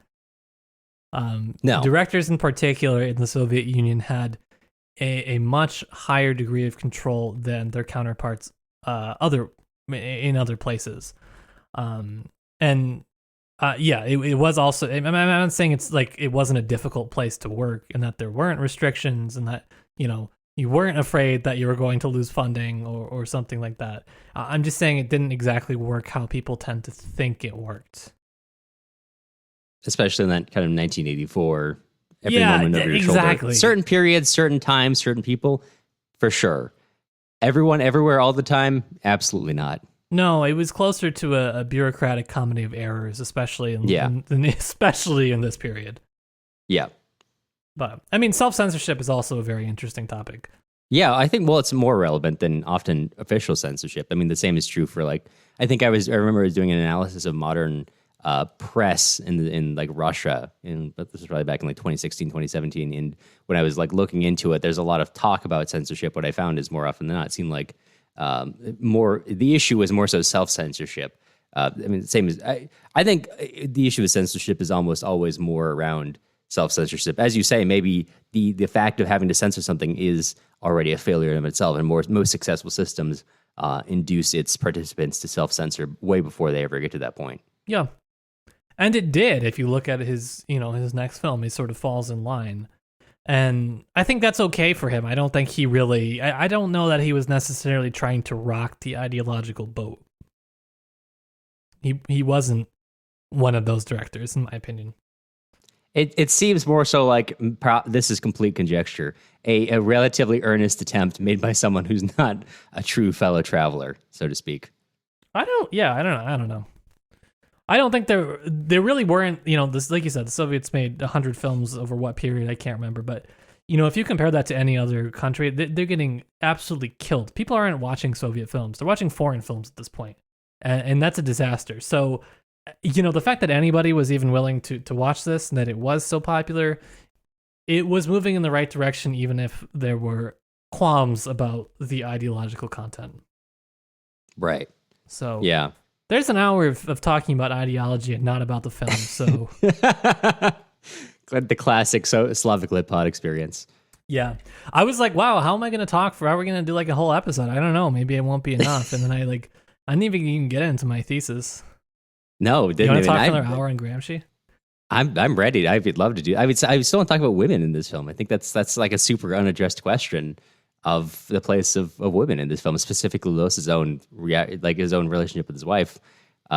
No. Directors in particular in the Soviet Union had a much higher degree of control than their counterparts in other places. It was also, I'm not saying it's it wasn't a difficult place to work and that there weren't restrictions and that, You weren't afraid that you were going to lose funding or something like that. I'm just saying it didn't exactly work how people tend to think it worked. Especially in that kind of 1984, every Yeah, moment of your exactly. shoulder. Certain periods, certain times, certain people, for sure. Everyone, everywhere, all the time, absolutely not. No, it was closer to a bureaucratic comedy of errors, especially especially in this period. Yeah. But I mean, self-censorship is also a very interesting topic. Yeah, I think, well, it's more relevant than often official censorship. I mean, the same is true for like, I remember I was doing an analysis of modern press in like Russia, but this was probably back in like 2016, 2017. And when I was like looking into it, there's a lot of talk about censorship. What I found is more often than not, it seemed like the issue was more so self-censorship. I mean, the same as, I think the issue with censorship is almost always more around self-censorship. As you say, maybe the fact of having to censor something is already a failure in itself, and most successful systems induce its participants to self-censor way before they ever get to that point. Yeah. And it did. If you look at his next film, he sort of falls in line. And I think that's okay for him. I don't think he really, I don't know that he was necessarily trying to rock the ideological boat. He wasn't one of those directors, in my opinion. It seems more so like, this is complete conjecture, a relatively earnest attempt made by someone who's not a true fellow traveler, so to speak. I don't know. I don't think there really weren't, this, like you said, the Soviets made 100 films over what period, I can't remember, but if you compare that to any other country, they're getting absolutely killed. People aren't watching Soviet films. They're watching foreign films at this point. And that's a disaster. So, the fact that anybody was even willing to watch this and that it was so popular, it was moving in the right direction, even if there were qualms about the ideological content. Right. So, yeah. There's an hour of talking about ideology and not about the film. So, the classic Slavic Lit Pod experience. Yeah. I was like, wow, how am I going to talk for? How are we going to do like a whole episode? I don't know. Maybe it won't be enough. And then I didn't even get into my thesis. No, didn't. You want to talk for another hour on Gramsci? I'm ready. I would love to do. I still want to talk about women in this film. I think that's like a super unaddressed question of the place of women in this film, specifically Los's own his own relationship with his wife,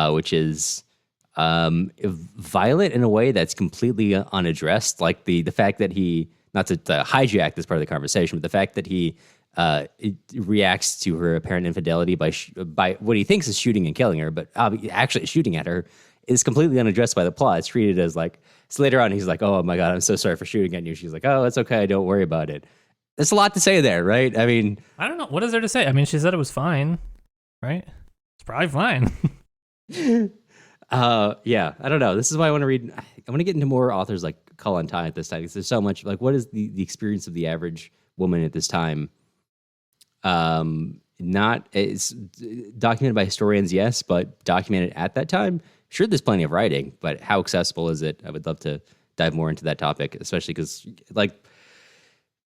which is violent in a way that's completely unaddressed. Like the fact that he, not to hijack this part of the conversation, but the fact that he reacts to her apparent infidelity by what he thinks is shooting and killing her, but actually shooting at her, is completely unaddressed by the plot. It's treated as like, so later on he's like, oh my God, I'm so sorry for shooting at you. She's like, oh, it's okay, don't worry about it. There's a lot to say there, right? I mean, I don't know. What is there to say? I mean, she said it was fine, right? It's probably fine. Yeah, I don't know. This is why I want to read. I want to get into more authors like Kollontai at this time, because there's so much, like, what is the experience of the average woman at this time? Not, it's documented by historians, yes, but documented at that time. Sure, there's plenty of writing, but how accessible is it? I would love to dive more into that topic, especially because, like,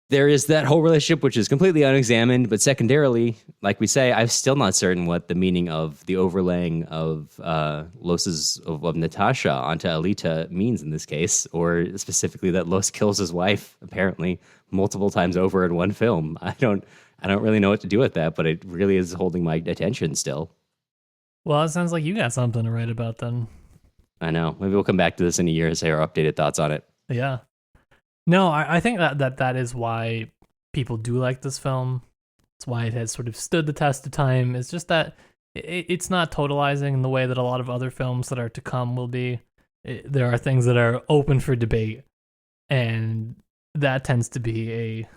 there is that whole relationship which is completely unexamined, but secondarily, like we say, I'm still not certain what the meaning of the overlaying of Los's of Natasha onto Aelita means in this case, or specifically that Los kills his wife apparently multiple times over in one film. I don't really know what to do with that, but it really is holding my attention still. Well, it sounds like you got something to write about then. I know. Maybe we'll come back to this in a year and say our updated thoughts on it. Yeah. No, I think that is why people do like this film. It's why it has sort of stood the test of time. It's just that it's not totalizing in the way that a lot of other films that are to come will be. There are things that are open for debate, and that tends to be a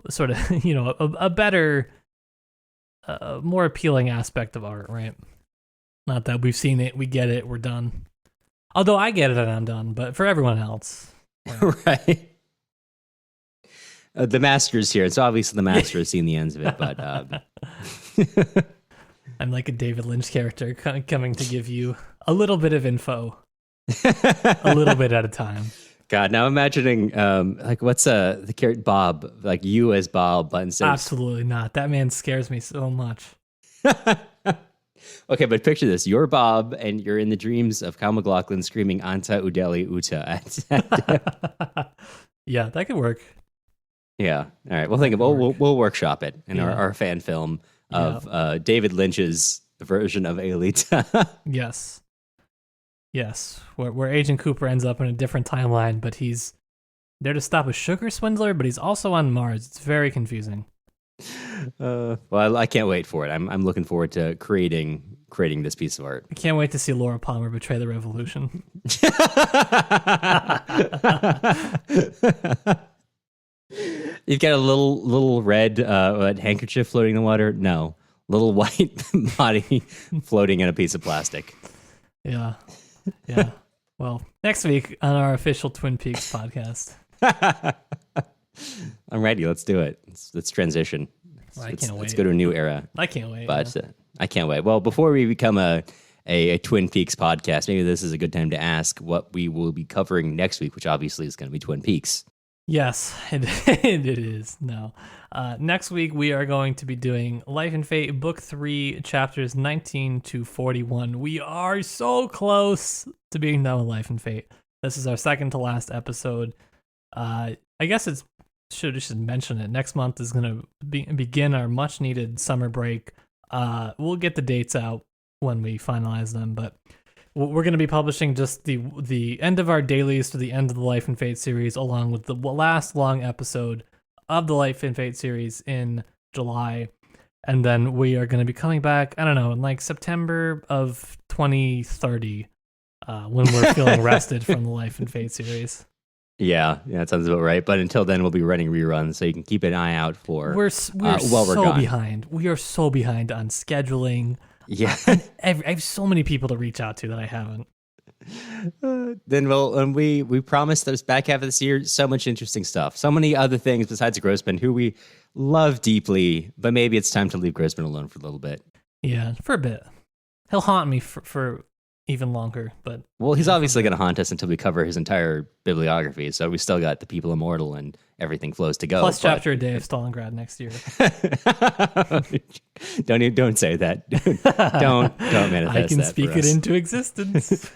sort of, a better, more appealing aspect of art, right? Not that we've seen it, we get it, we're done. Although I get it and I'm done, but for everyone else. Right. The master's here. So obviously the master has seen the ends of it, but I'm like a David Lynch character coming to give you a little bit of info, a little bit at a time. God, now imagining like what's the character Bob, like you as Bob, but instead absolutely not. That man scares me so much. Okay, but picture this: you're Bob, and you're in the dreams of Kyle MacLachlan screaming "Anta Odeli Uta." Yeah, that could work. Yeah. All right. We'll think of we'll workshop it in our fan film of David Lynch's version of Aelita. Yes. Yes. Where Agent Cooper ends up in a different timeline, but he's there to stop a sugar swindler, but he's also on Mars. It's very confusing. Well, I can't wait for it. I'm looking forward to creating this piece of art. I can't wait to see Laura Palmer betray the revolution. You've got a little red handkerchief floating in the water. No, little white body floating in a piece of plastic. Yeah. Well, next week on our official Twin Peaks podcast. I'm ready. Let's do it. Let's transition. I can't wait. Let's go to a new era. I can't wait. But I can't wait. Well, before we become a Twin Peaks podcast, maybe this is a good time to ask what we will be covering next week, which obviously is going to be Twin Peaks. Yes, it is. No. Next week, we are going to be doing Life and Fate, Book 3, Chapters 19 to 41. We are so close to being done with Life and Fate. This is our second to last episode. I guess should mention it. Next month is going to begin our much-needed summer break. We'll get the dates out when we finalize them, but we're going to be publishing just the end of our dailies to the end of the Life and Fate series, along with the last long episode of the Life and Fate series in July. And then we are going to be coming back, I don't know, in like September of 2030, when we're feeling rested from the Life and Fate series. Yeah, that sounds about right. But until then, we'll be running reruns, so you can keep an eye out for. We're while we're so gone. behind. We are so behind on scheduling. Yeah, I have so many people to reach out to that I haven't. Then we promised that back half of this year, so much interesting stuff, so many other things besides Grossman, who we love deeply, but maybe it's time to leave Grossman alone for a little bit. Yeah, for a bit. He'll haunt me for even longer, but he's obviously going to haunt us until we cover his entire bibliography. So we still got The People Immortal and Everything Flows to Go. Plus chapter a day of Stalingrad next year. Don't say that. Don't manifest that. I can speak it into existence.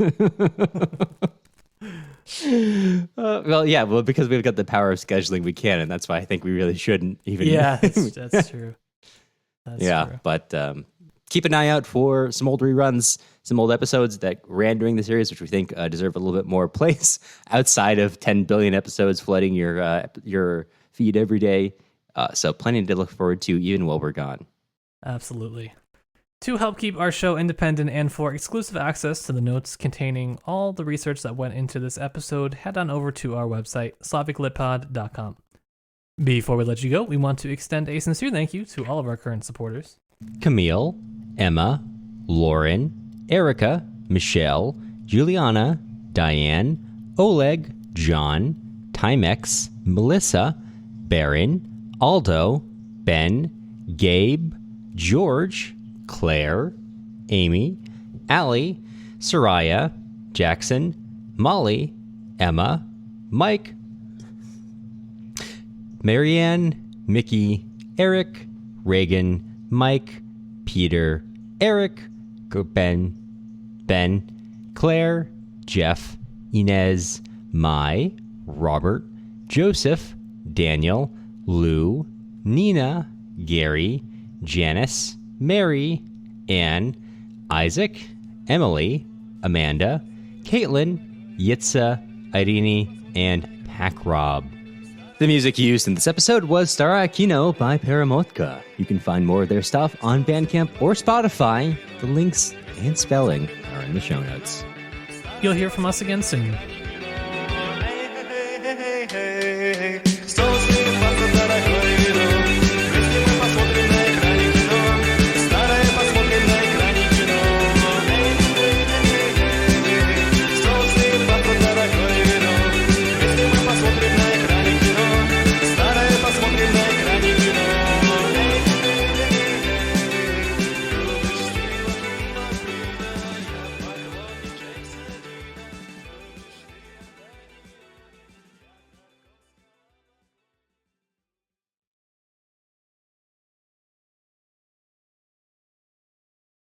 Because we've got the power of scheduling, we can, and that's why I think we really shouldn't even. Yeah, that's true. That's true. But keep an eye out for some old reruns, some old episodes that ran during the series, which we think deserve a little bit more place outside of 10 billion episodes flooding your feed every day. So plenty to look forward to even while we're gone. Absolutely. To help keep our show independent and for exclusive access to the notes containing all the research that went into this episode, head on over to our website, slaviclitpod.com. Before we let you go, we want to extend a sincere thank you to all of our current supporters. Camille, Emma, Lauren, Erica, Michelle, Juliana, Diane, Oleg, John, Timex, Melissa, Baron, Aldo, Ben, Gabe, George, Claire, Amy, Allie, Soraya, Jackson, Molly, Emma, Mike, Marianne, Mickey, Eric, Reagan, Mike, Peter, Eric, Ben, Claire, Jeff, Inez, Mai, Robert, Joseph, Daniel, Lou, Nina, Gary, Janice, Mary, Anne, Isaac, Emily, Amanda, Caitlin, Yitza, Irene, and Pack Rob. The music used in this episode was Staroye Kino by Peremotka. You can find more of their stuff on Bandcamp or Spotify. The links and spelling are in the show notes. You'll hear from us again soon. Hey, hey, hey, hey, hey.